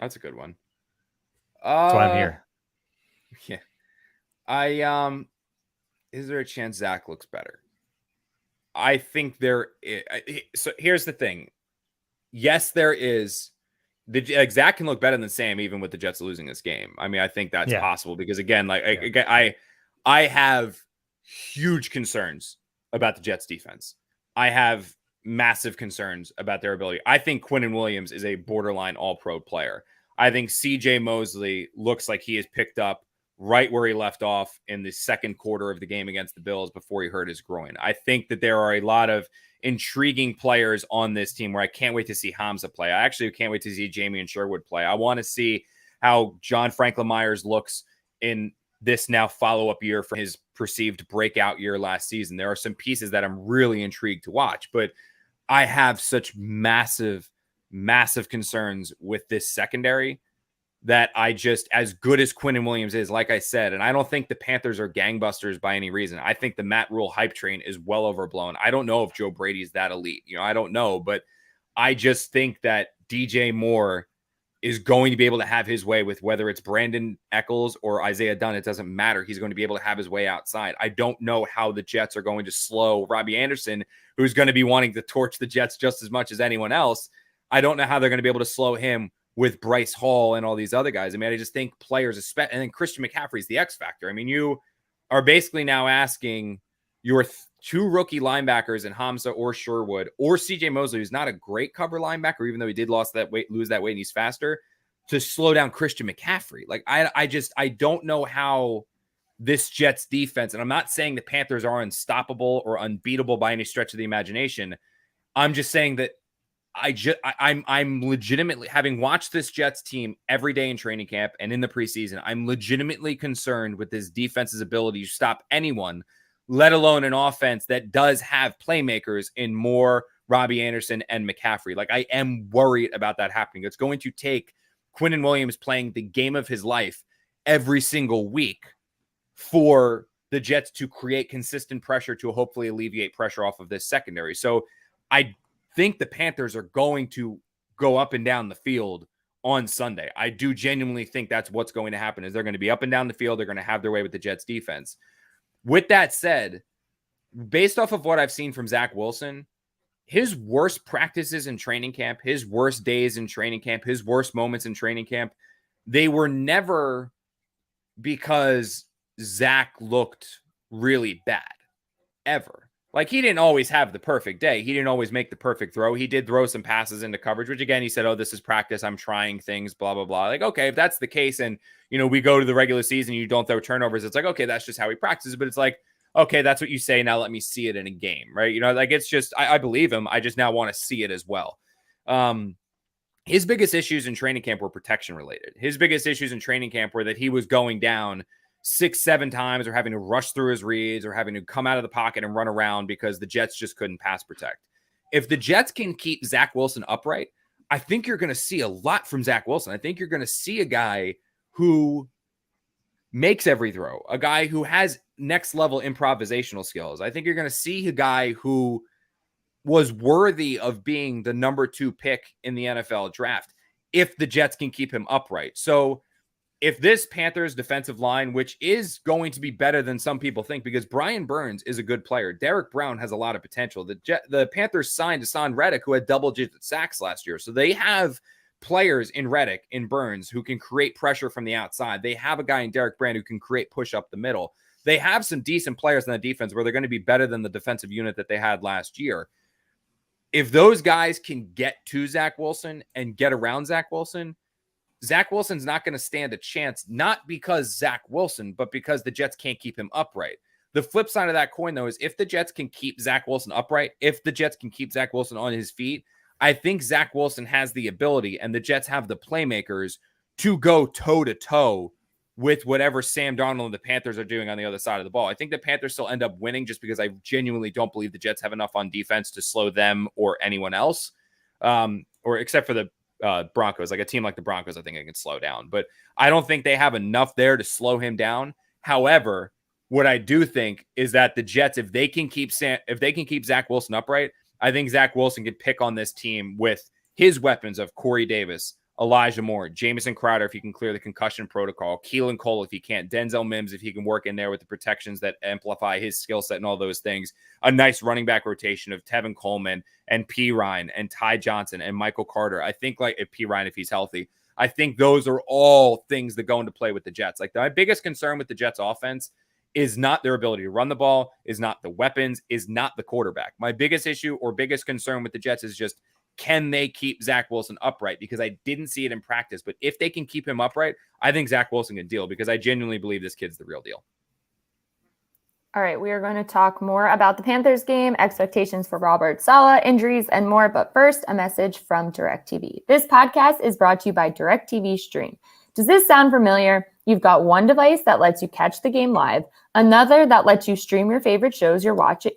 That's a good one. That's why I'm here. Yeah. Is there a chance Zach looks better? I think there is. So here's the thing. Yes, there is. Zach can look better than Sam, even with the Jets losing this game. I think that's possible, because again, I have huge concerns about the Jets defense. I have massive concerns about their ability. I think Quinnen Williams is a borderline all-pro player. I think CJ Mosley looks like he has picked up right where he left off in the second quarter of the game against the Bills before he hurt his groin. I think that there are a lot of intriguing players on this team where I can't wait to see Hamza play. I actually can't wait to see Jamie and Sherwood play. I want to see how John Franklin Myers looks in this now follow-up year for his perceived breakout year last season. There are some pieces that I'm really intrigued to watch, but I have such massive concerns with this secondary that I just, as good as Quinnen Williams is, like I said, and I don't think the Panthers are gangbusters by any reason. I think the Matt Rule hype train is well overblown. I don't know if Joe Brady's that elite. I don't know, but I just think that DJ Moore is going to be able to have his way with whether it's Brandon Eccles or Isaiah Dunn. It doesn't matter. He's going to be able to have his way outside. I don't know how the Jets are going to slow Robbie Anderson, who's going to be wanting to torch the Jets just as much as anyone else. I don't know how they're going to be able to slow him with Bryce Hall and all these other guys. I mean, I just think players, and then Christian McCaffrey is the X factor. I mean, you are basically now asking your two rookie linebackers in Hamza or Sherwood or CJ Mosley, who's not a great cover linebacker, even though he did lose that weight and he's faster, to slow down Christian McCaffrey. Like, I don't know how this Jets defense, and I'm not saying the Panthers are unstoppable or unbeatable by any stretch of the imagination. I'm just saying that I'm legitimately, having watched this Jets team every day in training camp and in the preseason, I'm legitimately concerned with this defense's ability to stop anyone, let alone an offense that does have playmakers in Moore, Robbie Anderson, and McCaffrey. Like, I am worried about that happening. It's going to take Quinnen Williams playing the game of his life every single week for the Jets to create consistent pressure to hopefully alleviate pressure off of this secondary. So I think the Panthers are going to go up and down the field on Sunday. I do genuinely think that's what's going to happen, is they're going to be up and down the field. They're going to have their way with the Jets defense. With that said, based off of what I've seen from Zach Wilson, his worst practices in training camp, his worst days in training camp, his worst moments in training camp, they were never because Zach looked really bad, ever. Like, he didn't always have the perfect day. He didn't always make the perfect throw. He did throw some passes into coverage, which, again, he said, oh, this is practice. I'm trying things, blah, blah, blah. Like, okay, if that's the case and, we go to the regular season, you don't throw turnovers, it's like, okay, that's just how he practices. But it's like, okay, that's what you say. Now let me see it in a game, right? Like, it's just, I believe him. I just now want to see it as well. His biggest issues in training camp were protection related. His biggest issues in training camp were that he was going down 6-7 times, or having to rush through his reads, or having to come out of the pocket and run around because the Jets just couldn't pass protect. If the Jets can keep Zach Wilson upright, I think you're going to see a lot from Zach Wilson. I think you're going to see a guy who makes every throw, a guy who has next level improvisational skills. I think you're going to see a guy who was worthy of being the number 2 pick in the NFL draft if the Jets can keep him upright. So if this Panthers defensive line, which is going to be better than some people think, because Brian Burns is a good player, Derek Brown has a lot of potential. The Panthers signed Hassan Reddick, who had double-digit sacks last year. So they have players in Reddick, in Burns, who can create pressure from the outside. They have a guy in Derek Brand who can create push up the middle. They have some decent players in the defense where they're going to be better than the defensive unit that they had last year. If those guys can get to Zach Wilson and get around Zach Wilson's not going to stand a chance, not because Zach Wilson, but because the Jets can't keep him upright. The flip side of that coin, though, is if the Jets can keep Zach Wilson upright, if the Jets can keep Zach Wilson on his feet, I think Zach Wilson has the ability, and the Jets have the playmakers to go toe-to-toe with whatever Sam Darnold and the Panthers are doing on the other side of the ball. I think the Panthers still end up winning just because I genuinely don't believe the Jets have enough on defense to slow them or anyone else, or except for the Broncos. Like a team like the Broncos, I think it can slow down, but I don't think they have enough there to slow him down. However, what I do think is that the Jets, if they can keep Zach Wilson upright, I think Zach Wilson could pick on this team with his weapons of Corey Davis, Elijah Moore, Jamison Crowder, if he can clear the concussion protocol, Keelan Cole, if he can't, Denzel Mims, if he can work in there with the protections that amplify his skill set and all those things, a nice running back rotation of Tevin Coleman and P. Ryan and Ty Johnson and Michael Carter. I think P. Ryan, if he's healthy, I think those are all things that go into play with the Jets. Like, my biggest concern with the Jets offense is not their ability to run the ball, is not the weapons, is not the quarterback. My biggest issue or biggest concern with the Jets is just, can they keep Zach Wilson upright? Because I didn't see it in practice, but if they can keep him upright, I think Zach Wilson can deal, because I genuinely believe this kid's the real deal. All right, we are going to talk more about the Panthers game, expectations for Robert Saleh, injuries, and more. But first, a message from Directv. This podcast is brought to you by Directv Stream. Does this sound familiar? You've got one device that lets you catch the game live, another that lets you stream your favorite shows you're watching,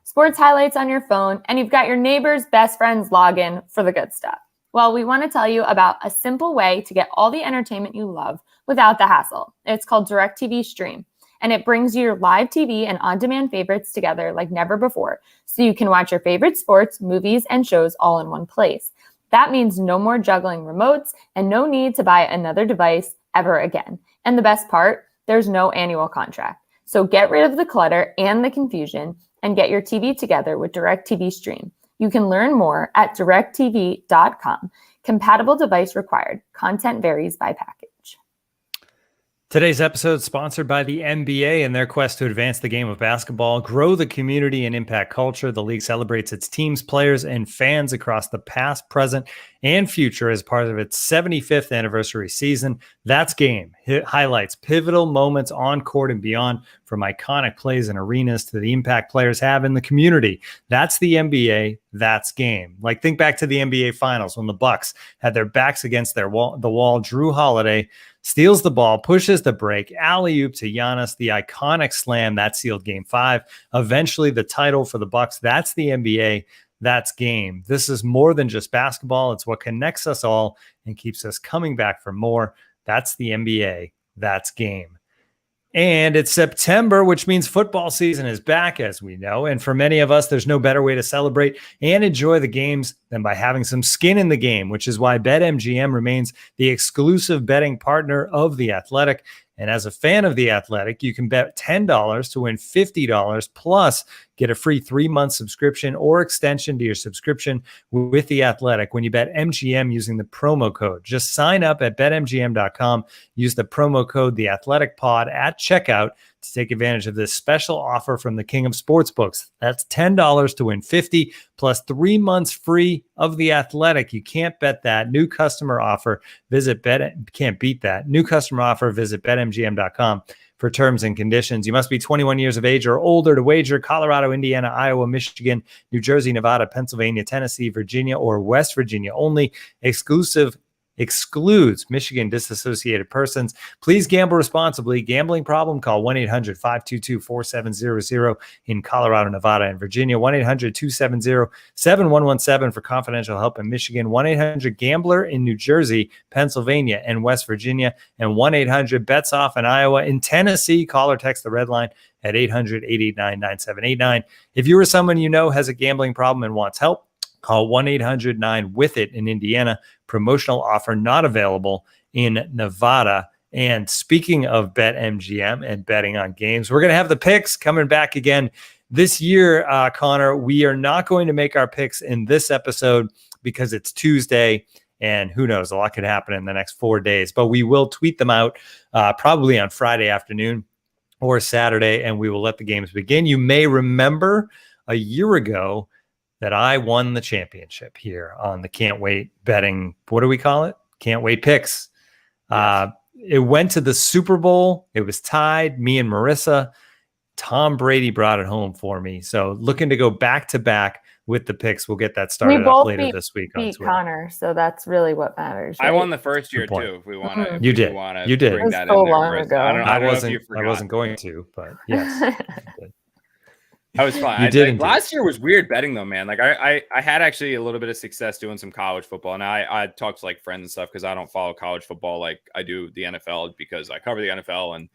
sports highlights on your phone, and you've got your neighbor's best friend's login for the good stuff. Well, we want to tell you about a simple way to get all the entertainment you love without the hassle. It's called Directv Stream, and it brings your live TV and on-demand favorites together like never before, so you can watch your favorite sports, movies, and shows all in one place. That means no more juggling remotes and no need to buy another device ever again. And the best part, there's no annual contract. So get rid of the clutter and the confusion and get your TV together with Directv Stream. You can learn more at directv.com. Compatible device required. Content varies by package. Today's episode is sponsored by the NBA and their quest to advance the game of basketball, grow the community, and impact culture. The league celebrates its teams, players, and fans across the past, present, and future as part of its 75th anniversary season. That's Game. Highlights pivotal moments on court and beyond, from iconic plays and arenas to the impact players have in the community. That's the NBA. That's Game. Like, think back to the NBA Finals when the Bucks had their backs against the wall. Drew Holiday steals the ball, pushes the break, alley-oop to Giannis, the iconic slam that sealed Game 5. Eventually, the title for the Bucks. That's the NBA. That's Game. This is more than just basketball. It's what connects us all and keeps us coming back for more. That's the NBA. That's Game. And it's September, which means football season is back, as we know. And for many of us, there's no better way to celebrate and enjoy the games than by having some skin in the game, which is why BetMGM remains the exclusive betting partner of The Athletic. And as a fan of The Athletic, you can bet $10 to win $50, plus get a free 3-month subscription or extension to your subscription with The Athletic when you bet MGM using the promo code. Just sign up at betmgm.com. Use the promo code TheAthleticPod at checkout to take advantage of this special offer from the King of Sportsbooks. That's $10 to win $50 plus 3 months free of The Athletic. You can't bet that. New customer offer. Can't beat that. New customer offer. Visit betmgm.com for terms and conditions. You must be 21 years of age or older to wager. Colorado, Indiana, Iowa, Michigan, New Jersey, Nevada, Pennsylvania, Tennessee, Virginia, or West Virginia only. Excludes Michigan disassociated persons. Please gamble responsibly. Gambling problem? Call 1-800-522-4700 in Colorado, Nevada, and Virginia. 1-800-270-7117 for confidential help in Michigan. 1-800-GAMBLER in New Jersey, Pennsylvania, and West Virginia. And 1-800-BETS-OFF in Iowa. In Tennessee, call or text the red line at 800-889-9789. If you or someone you know has a gambling problem and wants help, call 1-800-9-WITH-IT in Indiana. Promotional offer not available in Nevada. And speaking of BetMGM and betting on games, we're going to have the picks coming back again this year. Connor, we are not going to make our picks in this episode because it's Tuesday, and who knows, a lot could happen in the next 4 days. But we will tweet them out probably on Friday afternoon or Saturday, and we will let the games begin. You may remember a year ago that I won the championship here on the Can't Wait betting. What do we call it? Can't Wait picks. Yes. It went to the Super Bowl. It was tied, me and Marissa. Tom Brady brought it home for me. So looking to go back to back with the picks. We'll get that started up later this week on Twitter. Connor, so that's really what matters. Right? I won the first year too. If we want to, you did. You did. It was so long ago. I wasn't going to, but yes. I was fine. Last year was weird betting though, man. Like I had actually a little bit of success doing some college football. Now I talked to like friends and stuff because I don't follow college football like I do the NFL because I cover the NFL. And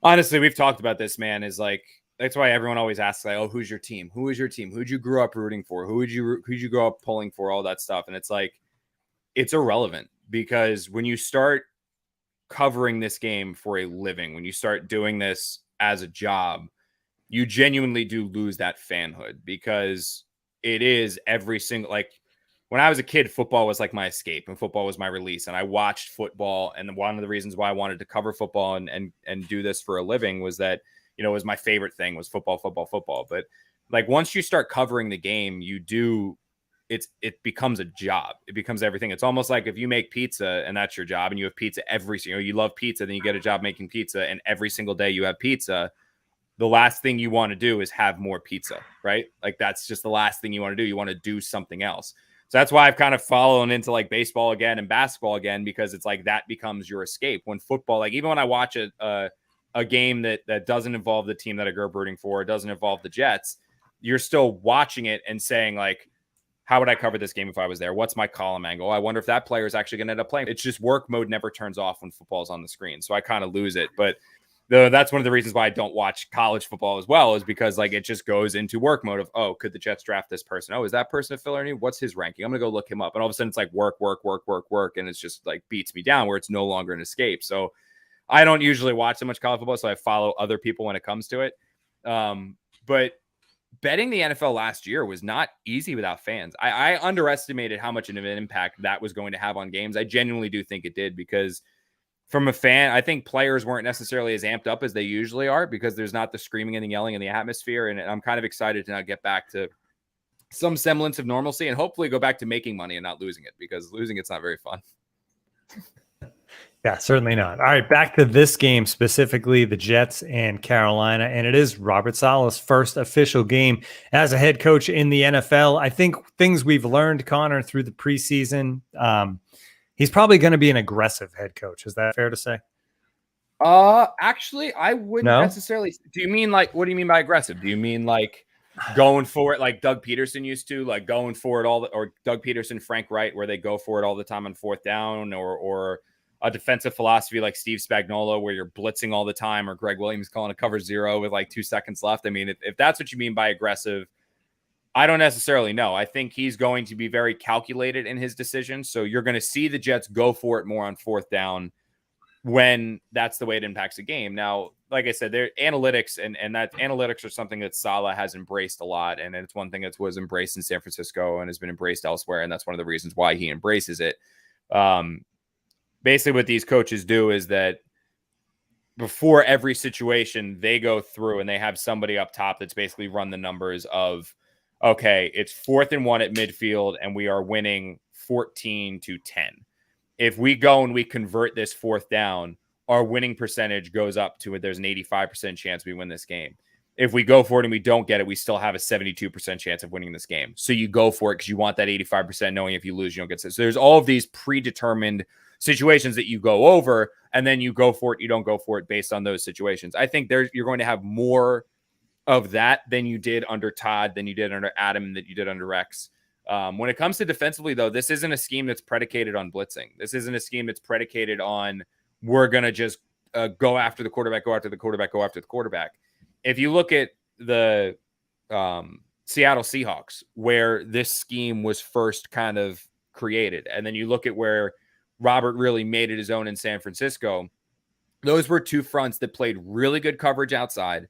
honestly, we've talked about this, man. Is like that's why everyone always asks like, oh, who's your team? Who is your team? Who'd you grow up rooting for? Who'd you grow up pulling for? All that stuff. And it's like it's irrelevant because when you start covering this game for a living, when you start doing this as a job, you genuinely do lose that fanhood because it is every single, like when I was a kid, football was like my escape and football was my release. And I watched football. And one of the reasons why I wanted to cover football and do this for a living was that, you know, it was my favorite thing was football. But like, once you start covering the game, it becomes a job. It becomes everything. It's almost like if you make pizza and that's your job and you have pizza you love pizza, then you get a job making pizza and every single day you have pizza. The last thing you want to do is have more pizza, right? Like that's just the last thing you want to do. You want to do something else. So that's why I've kind of fallen into like baseball again and basketball again, because it's like that becomes your escape. When football, like even when I watch a game that doesn't involve the team that I grew up rooting for, it doesn't involve the Jets, you're still watching it and saying like, how would I cover this game if I was there? What's my column angle? I wonder if that player is actually going to end up playing. It's just work mode never turns off when football's on the screen. So I kind of lose it. But that's one of the reasons why I don't watch college football as well, is because like it just goes into work mode of, oh, could the Jets draft this person? Oh, is that person a filler? What's his ranking? I'm going to go look him up. And all of a sudden it's like work. And it's just like beats me down where it's no longer an escape. So I don't usually watch so much college football. So I follow other people when it comes to it. But betting the NFL last year was not easy without fans. I underestimated how much of an impact that was going to have on games. I genuinely do think it did, because from a fan, I think players weren't necessarily as amped up as they usually are, because there's not the screaming and the yelling and the atmosphere. And I'm kind of excited to now get back to some semblance of normalcy and hopefully go back to making money and not losing it, because losing it's not very fun. Yeah, certainly not. All right, back to this game, specifically the Jets and Carolina. And it is Robert Saleh's first official game as a head coach in the NFL. I think things we've learned, Connor, through the preseason, he's probably going to be an aggressive head coach. Is that fair to say? Actually, I wouldn't necessarily. Do you mean like, what do you mean by aggressive? Do you mean like going for it like Doug Peterson used to, like going for it or Doug Peterson, Frank Wright, where they go for it all the time on fourth down, or a defensive philosophy like Steve Spagnuolo, where you're blitzing all the time, or Greg Williams calling a cover zero with like 2 seconds left? I mean, if that's what you mean by aggressive, I don't necessarily know. I think he's going to be very calculated in his decisions. So you're going to see the Jets go for it more on fourth down when that's the way it impacts the game. Now, like I said, their analytics and that analytics are something that Saleh has embraced a lot. And it's one thing that was embraced in San Francisco and has been embraced elsewhere. And that's one of the reasons why he embraces it. Basically what these coaches do is that before every situation, they go through and they have somebody up top that's basically run the numbers of, okay, it's 4th and 1 at midfield and we are winning 14-10. If we go and we convert this fourth down, our winning percentage goes up to it. There's an 85% chance we win this game. If we go for it and we don't get it, we still have a 72% chance of winning this game. So you go for it because you want that 85%, knowing if you lose, you don't get it. So there's all of these predetermined situations that you go over, and then you go for it, you don't go for it based on those situations. I think you're going to have more of that than you did under Todd, than you did under Adam, and that you did under Rex. When it comes to defensively, though, this isn't a scheme that's predicated on blitzing. This isn't a scheme that's predicated on we're going to just go after the quarterback, go after the quarterback, go after the quarterback. If you look at the Seattle Seahawks, where this scheme was first kind of created, and then you look at where Robert really made it his own in San Francisco, those were two fronts that played really good coverage outside,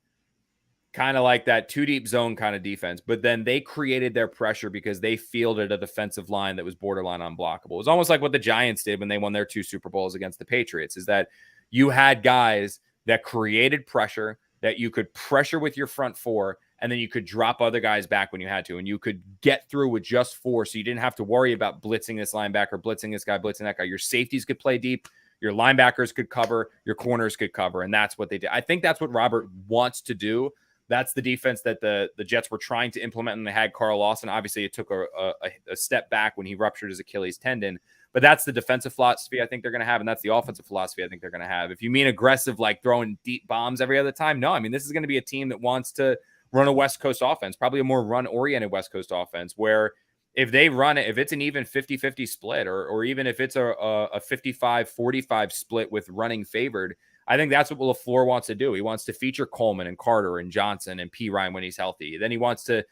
kind of like that 2-deep zone kind of defense. But then they created their pressure because they fielded a defensive line that was borderline unblockable. It was almost like what the Giants did when they won their 2 Super Bowls against the Patriots, is that you had guys that created pressure, that you could pressure with your front four, and then you could drop other guys back when you had to, and you could get through with just 4. So you didn't have to worry about blitzing this linebacker, blitzing this guy, blitzing that guy. Your safeties could play deep. Your linebackers could cover. Your corners could cover. And that's what they did. I think that's what Robert wants to do. That's the defense that the Jets were trying to implement when they had Carl Lawson. Obviously, it took a step back when he ruptured his Achilles tendon. But that's the defensive philosophy I think they're going to have, and that's the offensive philosophy I think they're going to have. If you mean aggressive, like throwing deep bombs every other time, no. I mean, this is going to be a team that wants to run a West Coast offense, probably a more run-oriented West Coast offense, where if they run it, if it's an even 50-50 split, or even if it's a 55-45 split with running favored, I think that's what LaFleur wants to do. He wants to feature Coleman and Carter and Johnson and P. Ryan when he's healthy. Then he wants to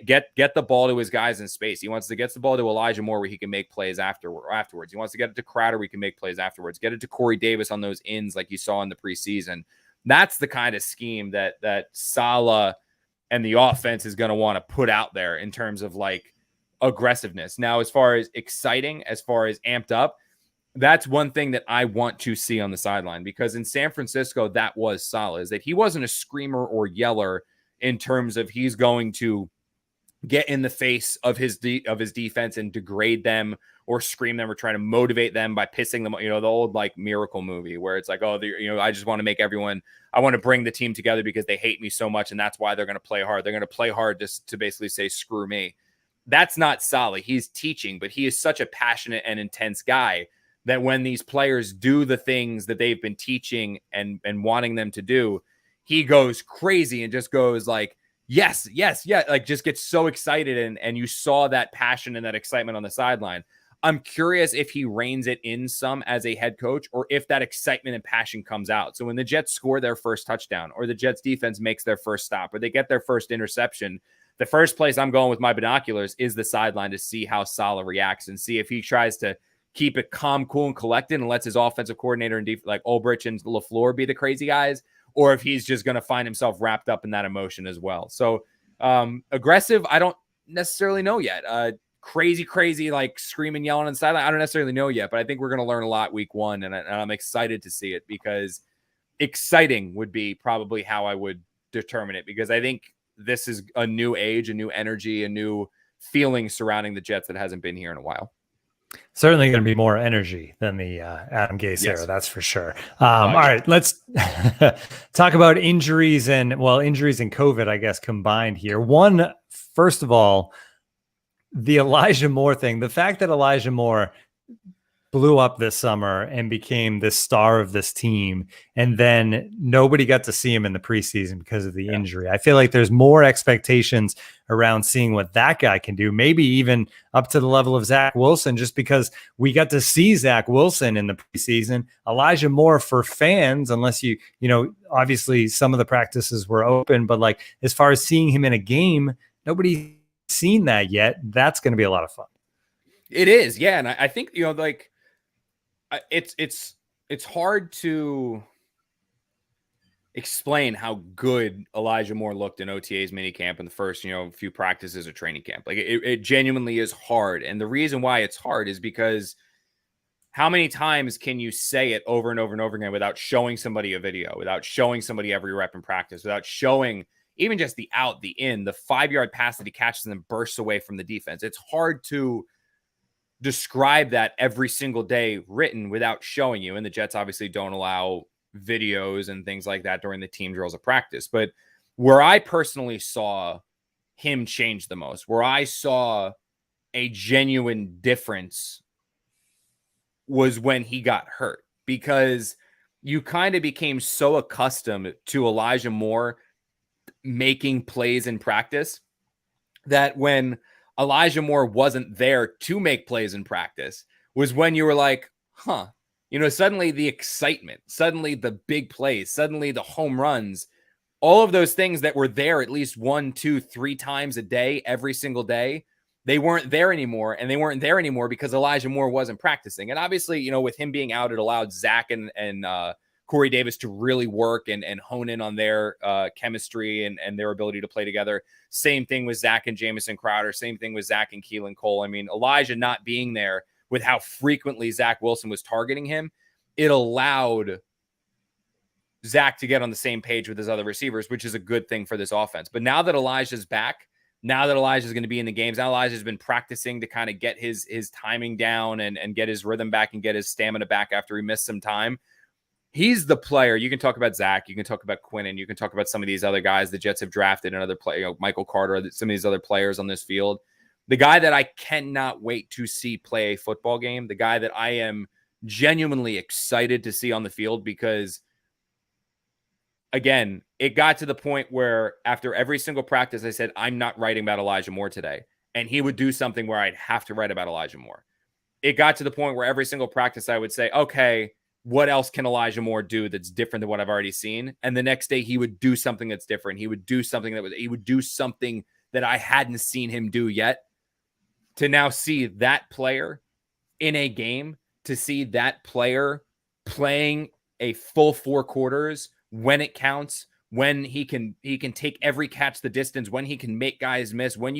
get the ball to his guys in space. He wants to get the ball to Elijah Moore where he can make plays afterwards. He wants to get it to Crowder where he can make plays afterwards. Get it to Corey Davis on those ins like you saw in the preseason. That's the kind of scheme that Saleh and the offense is going to want to put out there in terms of like aggressiveness. Now, as far as exciting, as far as amped up, that's one thing that I want to see on the sideline, because in San Francisco, that was Saleh, is that he wasn't a screamer or yeller in terms of he's going to get in the face of his defense and degrade them or scream them or try to motivate them by pissing them. You know, the old like Miracle movie where it's like, oh, I just want to make everyone, I want to bring the team together because they hate me so much. And that's why they're going to play hard. They're going to play hard just to basically say, screw me. that's not solid. He's teaching, but he is such a passionate and intense guy that when these players do the things that they've been teaching and wanting them to do, he goes crazy and just goes like, yes, like just gets so excited. And you saw that passion and that excitement on the sideline. I'm curious if he reins it in some as a head coach, or if that excitement and passion comes out. So when the Jets score their first touchdown, or the Jets defense makes their first stop, or they get their first interception, the first place I'm going with my binoculars is the sideline to see how Saleh reacts and see if he tries to keep it calm, cool, and collected and lets his offensive coordinator and like Ulbrich and LaFleur be the crazy guys, or if he's just going to find himself wrapped up in that emotion as well. So aggressive, I don't necessarily know yet. Crazy, like screaming, yelling on the sideline, I don't necessarily know yet, but I think we're going to learn a lot week one, and I'm excited to see it, because exciting would be probably how I would determine it, because I think this is a new age, a new energy, a new feeling surrounding the Jets that hasn't been here in a while. Certainly going to be more energy than the Adam Gase era, that's for sure. All right, let's talk about injuries and COVID, I guess, combined here. One, first of all, the Elijah Moore thing, the fact that Elijah Moore blew up this summer and became the star of this team, and then nobody got to see him in the preseason because of the injury. I feel like there's more expectations around seeing what that guy can do, maybe even up to the level of Zach Wilson, just because we got to see Zach Wilson in the preseason. Elijah Moore, for fans, unless you know, obviously some of the practices were open, but like as far as seeing him in a game, nobody's seen that yet. That's going to be a lot of fun. It is. Yeah. And I think, you know, like, it's hard to explain how good Elijah Moore looked in OTA's minicamp in the first, few practices of training camp. Like it genuinely is hard. And the reason why it's hard is because how many times can you say it over and over and over again without showing somebody a video, without showing somebody every rep in practice, without showing even just the out, the in, the 5-yard pass that he catches and then bursts away from the defense. It's hard to describe that every single day written without showing you. And the Jets obviously don't allow videos and things like that during the team drills of practice. But where I personally saw him change the most, where I saw a genuine difference, was when he got hurt, because you kind of became so accustomed to Elijah Moore making plays in practice that when Elijah Moore wasn't there to make plays in practice was when you were like, suddenly the excitement, suddenly the big plays, suddenly the home runs, all of those things that were there at least 1, 2, 3 times a day, every single day, they weren't there anymore. And they weren't there anymore because Elijah Moore wasn't practicing. And obviously, with him being out, it allowed Zach and Corey Davis to really work and hone in on their chemistry and their ability to play together. Same thing with Zach and Jamison Crowder. Same thing with Zach and Keelan Cole. I mean, Elijah not being there, with how frequently Zach Wilson was targeting him, it allowed Zach to get on the same page with his other receivers, which is a good thing for this offense. But now that Elijah's back, now that Elijah's going to be in the games, now Elijah's been practicing to kind of get his timing down and get his rhythm back and get his stamina back after he missed some time. He's the player. You can talk about Zach, you can talk about Quinnen, you can talk about some of these other guys the Jets have drafted and other players, Michael Carter, some of these other players on this field. The guy that I cannot wait to see play a football game, the guy that I am genuinely excited to see on the field, because again, it got to the point where after every single practice, I said, I'm not writing about Elijah Moore today. And he would do something where I'd have to write about Elijah Moore. It got to the point where every single practice I would say, okay, what else can Elijah Moore do that's different than what I've already seen? And the next day he would do something that's different. He would do something that I hadn't seen him do yet. To now see that player in a game, to see that player playing a full 4 quarters when it counts, when he can take every catch the distance, when he can make guys miss, when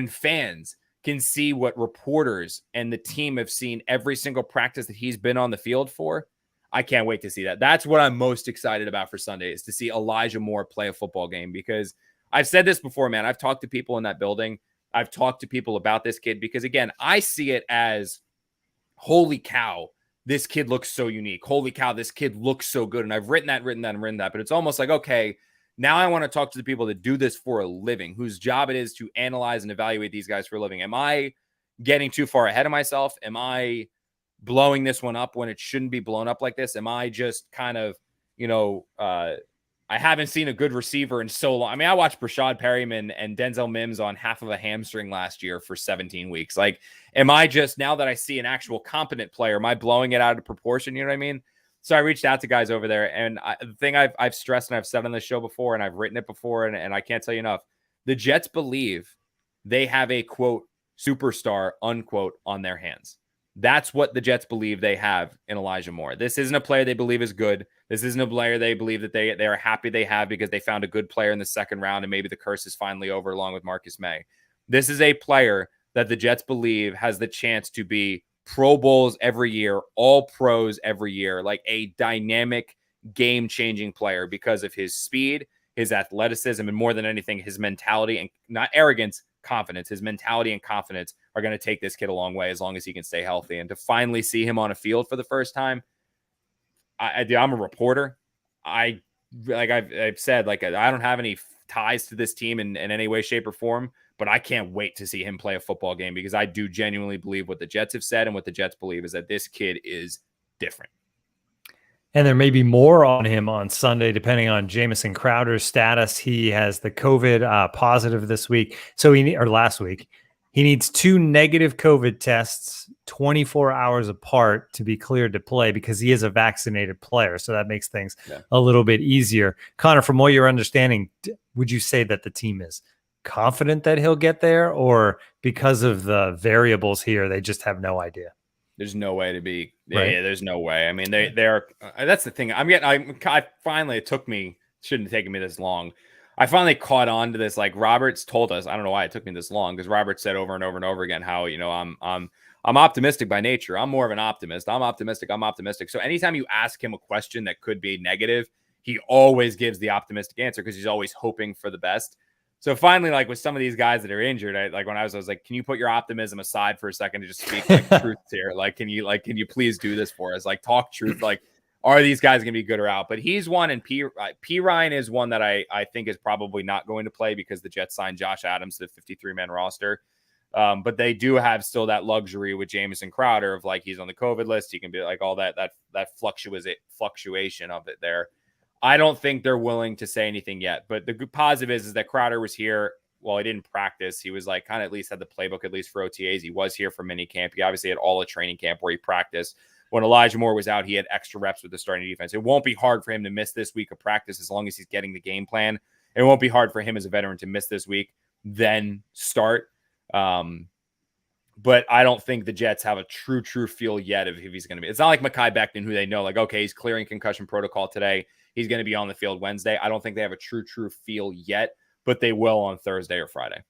fans can see what reporters and the team have seen every single practice that he's been on the field for. I can't wait to see that. That's what I'm most excited about for Sunday, is to see Elijah Moore play a football game, because I've said this before, man. I've talked to people in that building. I've talked to people about this kid, because again, I see it as, holy cow, this kid looks so unique. Holy cow, this kid looks so good. And I've written that. But it's almost like, okay, Now I want to talk to the people that do this for a living, whose job it is to analyze and evaluate these guys for a living. Am I getting too far ahead of myself? Am I blowing this one up when it shouldn't be blown up like this? Am I just kind of, I haven't seen a good receiver in so long. I mean, I watched Brashad Perryman and Denzel Mims on half of a hamstring last year for 17 weeks. Like, am I just, now that I see an actual competent player, am I blowing it out of proportion? You know what I mean? So I reached out to guys over there, and the thing I've stressed and I've said on this show before, and I've written it before, and I can't tell you enough, the Jets believe they have a, quote, superstar, unquote, on their hands. That's what the Jets believe they have in Elijah Moore. This isn't a player they believe is good. This isn't a player they believe that they are happy they have because they found a good player in the second round and maybe the curse is finally over along with Marcus May. This is a player that the Jets believe has the chance to be Pro Bowls every year, all pros every year, like a dynamic, game-changing player because of his speed, his athleticism, and more than anything, his mentality and not arrogance, confidence. His mentality and confidence are going to take this kid a long way as long as he can stay healthy. And to finally see him on a field for the first time, I'm a reporter. I've said, like, I don't have any ties to this team in any way, shape, or form, but I can't wait to see him play a football game because I do genuinely believe what the Jets have said and what the Jets believe is that this kid is different. And there may be more on him on Sunday, depending on Jamison Crowder's status. He has the COVID positive this week. Or last week. He needs 2 negative COVID tests 24 hours apart to be cleared to play because he is a vaccinated player. So that makes things a little bit easier. Connor, from what you're understanding, would you say that the team is confident that he'll get there, or because of the variables here, they just have no idea? There's no way to be. Right. Yeah, there's no way. I mean, they're. That's the thing. I finally, it took me, shouldn't have taken me this long. I finally caught on to this. Like, Roberts told us, I don't know why it took me this long, because Roberts said over and over and over again how, I'm optimistic by nature. I'm more of an optimist. I'm optimistic. So anytime you ask him a question that could be negative, he always gives the optimistic answer because he's always hoping for the best. So finally, like, with some of these guys that are injured, I was like, can you put your optimism aside for a second to just speak like truth here? Like, can you please do this for us? Like, talk truth. Like, are these guys going to be good or out? But he's one, and P. Ryan is one that I think is probably not going to play because the Jets signed Josh Adams to the 53-man roster. But they do have still that luxury with Jamison Crowder of, like, he's on the COVID list. He can be like all that fluctuation of it there. I don't think they're willing to say anything yet, but the good positive is that Crowder was here. Well, he didn't practice. He was like kind of at least had the playbook, at least for OTAs. He was here for mini camp. He obviously had all a training camp where he practiced. When Elijah Moore was out, he had extra reps with the starting defense. It won't be hard for him to miss this week of practice as long as he's getting the game plan. It won't be hard for him as a veteran to miss this week, then start. But I don't think the Jets have a true feel yet of if he's going to be. It's not like Mekhi Becton, who they know, like, okay, he's clearing concussion protocol today. He's going to be on the field Wednesday. I don't think they have a true feel yet, but they will on Thursday or Friday.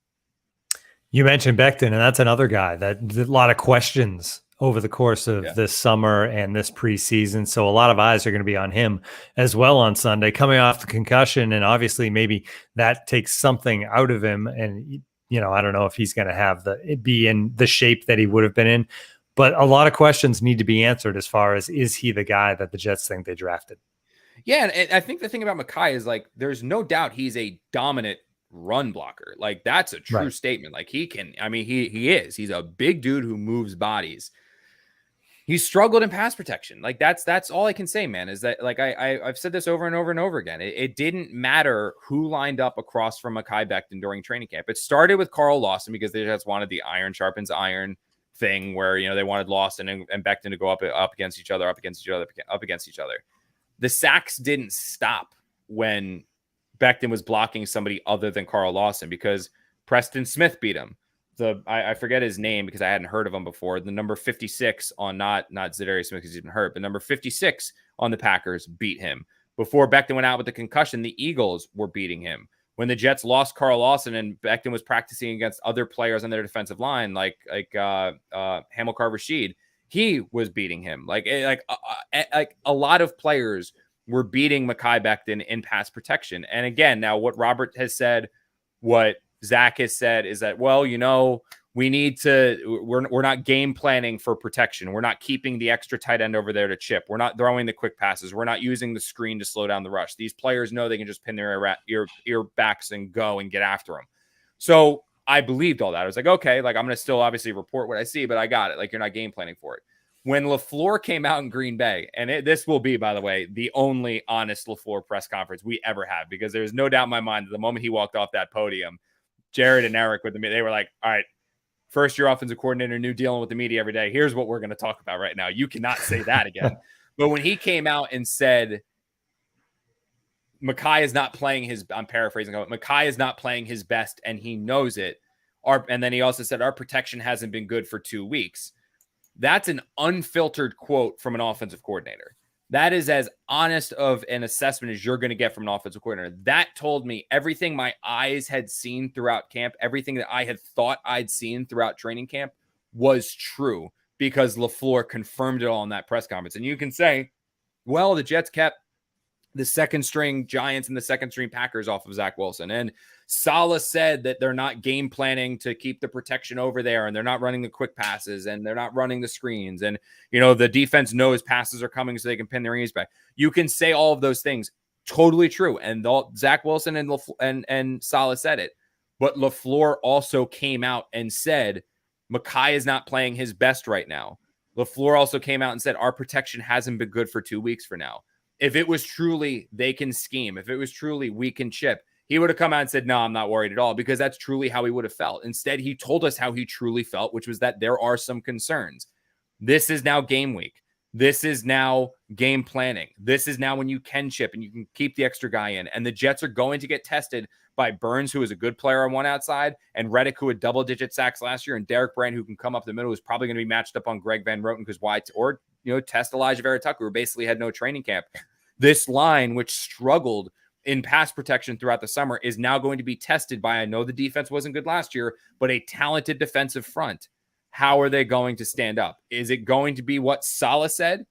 You mentioned Becton, and that's another guy that a lot of questions over the course of this summer and this preseason. So a lot of eyes are going to be on him as well on Sunday, coming off the concussion. And obviously maybe that takes something out of him. And, I don't know if he's going to have be in the shape that he would have been in, but a lot of questions need to be answered as far as, is he the guy that the Jets think they drafted? Yeah, and I think the thing about Mekhi is, like, there's no doubt he's a dominant run blocker. Like, that's a true statement. Like, he can, he is. He's a big dude who moves bodies. He's struggled in pass protection. Like, that's all I can say, man, is that, like, I've said this over and over and over again. It didn't matter who lined up across from Mekhi Becton during training camp. It started with Carl Lawson because they just wanted the iron sharpens iron thing where, they wanted Lawson and Becton to go up against each other. The sacks didn't stop when Becton was blocking somebody other than Carl Lawson because Preston Smith beat him. I forget his name because I hadn't heard of him before. The number 56 on not Za'Darius Smith because he's been hurt, but number 56 on the Packers beat him. Before Becton went out with the concussion, the Eagles were beating him. When the Jets lost Carl Lawson and Becton was practicing against other players on their defensive line, like Hamilcar Rashed, he was beating him. Like a lot of players were beating Mekhi Becton in pass protection. And again, now what Robert has said, what Zach has said is that, well, We need to, we're not game planning for protection. We're not keeping the extra tight end over there to chip. We're not throwing the quick passes. We're not using the screen to slow down the rush. These players know they can just pin their ear backs and go and get after them. So I believed all that. I was like, okay, like I'm going to still obviously report what I see, but I got it. Like you're not game planning for it. When LaFleur came out in Green Bay, and this will be, by the way, the only honest LaFleur press conference we ever have, because there's no doubt in my mind that the moment he walked off that podium, Jared and Eric with me, they were like, all right, first year offensive coordinator, new dealing with the media every day. Here's what we're going to talk about right now. You cannot say that again. But when he came out and said, Mekhi is not playing his, I'm paraphrasing, Mekhi is not playing his best and he knows it. And then he also said, our protection hasn't been good for 2 weeks. That's an unfiltered quote from an offensive coordinator. That is as honest of an assessment as you're going to get from an offensive coordinator. That told me everything my eyes had seen throughout camp, everything that I had thought I'd seen throughout training camp was true, because LaFleur confirmed it all in that press conference. And you can say, well, the Jets kept the second string Giants and the second string Packers off of Zach Wilson. And Saleh said that they're not game planning to keep the protection over there, and they're not running the quick passes, and they're not running the screens. And, you know, the defense knows passes are coming so they can pin their ears back. You can say all of those things. Totally true. And Zach Wilson and Saleh said it. But LaFleur also came out and said, Mekhi is not playing his best right now. LaFleur also came out and said, our protection hasn't been good for 2 weeks for now. If it was truly they can scheme, if it was truly we can chip, he would have come out and said, no, I'm not worried at all, because that's truly how he would have felt. Instead, he told us how he truly felt, which was that there are some concerns. This is now game week. This is now game planning. This is now when you can chip and you can keep the extra guy in. And the Jets are going to get tested by Burns, who is a good player on one outside, and Reddick, who had double-digit sacks last year, and Derek Brand, who can come up the middle, is probably going to be matched up on Greg Van Roten, because why? Or, you know, test Elijah Vera Tucker, who basically had no training camp. This line, which struggled in pass protection throughout the summer, is now going to be tested by, I know the defense wasn't good last year, but a talented defensive front. How are they going to stand up? Is it going to be what Saleh said,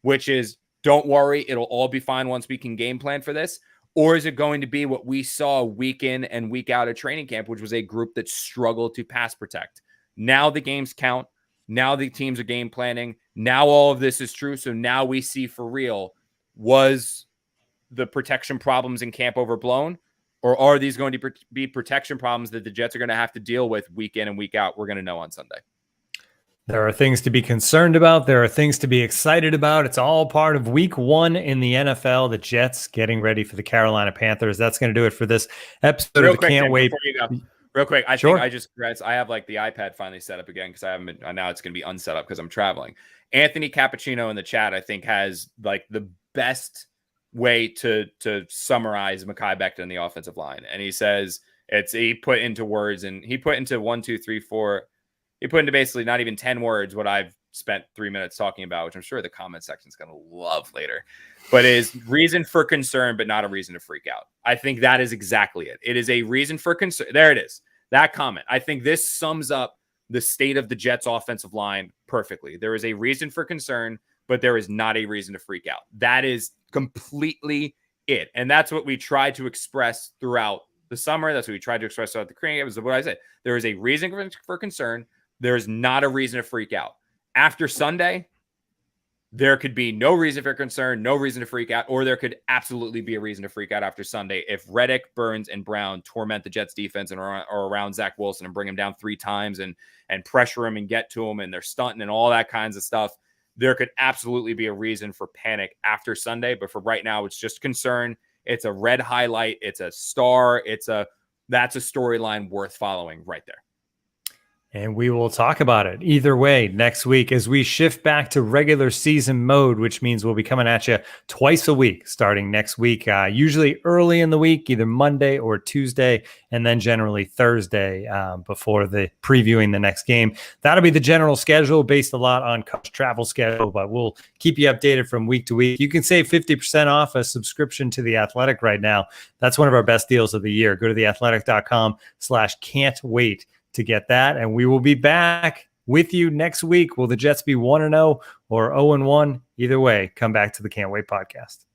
which is, don't worry, it'll all be fine once we can game plan for this? Or is it going to be what we saw week in and week out at training camp, which was a group that struggled to pass protect? Now the games count. Now the teams are game planning. Now all of this is true. So now we see for real, was the protection problems in camp overblown? Or are these going to be protection problems that the Jets are going to have to deal with week in and week out? We're going to know on Sunday. There are things to be concerned about. There are things to be excited about. It's all part of week 1 in the NFL. The Jets getting ready for the Carolina Panthers. That's going to do it for this episode of the Can't Wait. Before you go, real quick, I Sure. think I have like the iPad finally set up again, because I haven't been, now it's going to be unset up because I'm traveling. Anthony Cappuccino in the chat, I think, has like the best way to summarize Mekhi Becton in the offensive line. And he says, he put into words, and he put into 1, 2, 3, 4. He put into basically not even 10 words what I've spent 3 minutes talking about, which I'm sure the comment section is going to love later, but is reason for concern, but not a reason to freak out. I think that is exactly it. It is a reason for concern. There it is. That comment. I think this sums up the state of the Jets offensive line perfectly. There is a reason for concern, but there is not a reason to freak out. That is completely it. And that's what we tried to express throughout the summer. That's what we tried to express throughout the cream. It was what I said. There is a reason for concern. There is not a reason to freak out. After Sunday, there could be no reason for concern, no reason to freak out, or there could absolutely be a reason to freak out after Sunday if Reddick, Burns, and Brown torment the Jets defense and are around Zach Wilson and bring him down 3 times and pressure him and get to him, and they're stunting and all that kinds of stuff. There could absolutely be a reason for panic after Sunday, but for right now, it's just concern. It's a red highlight. It's a star. That's a storyline worth following right there. And we will talk about it either way next week as we shift back to regular season mode, which means we'll be coming at you twice a week starting next week, usually early in the week, either Monday or Tuesday, and then generally Thursday before the previewing the next game. That'll be the general schedule based a lot on travel schedule, but we'll keep you updated from week to week. You can save 50% off a subscription to The Athletic right now. That's one of our best deals of the year. Go to theathletic.com/can'twait to get that. And we will be back with you next week. Will the Jets be 1-0 or 0-1? Either way, come back to the Can't Wait podcast.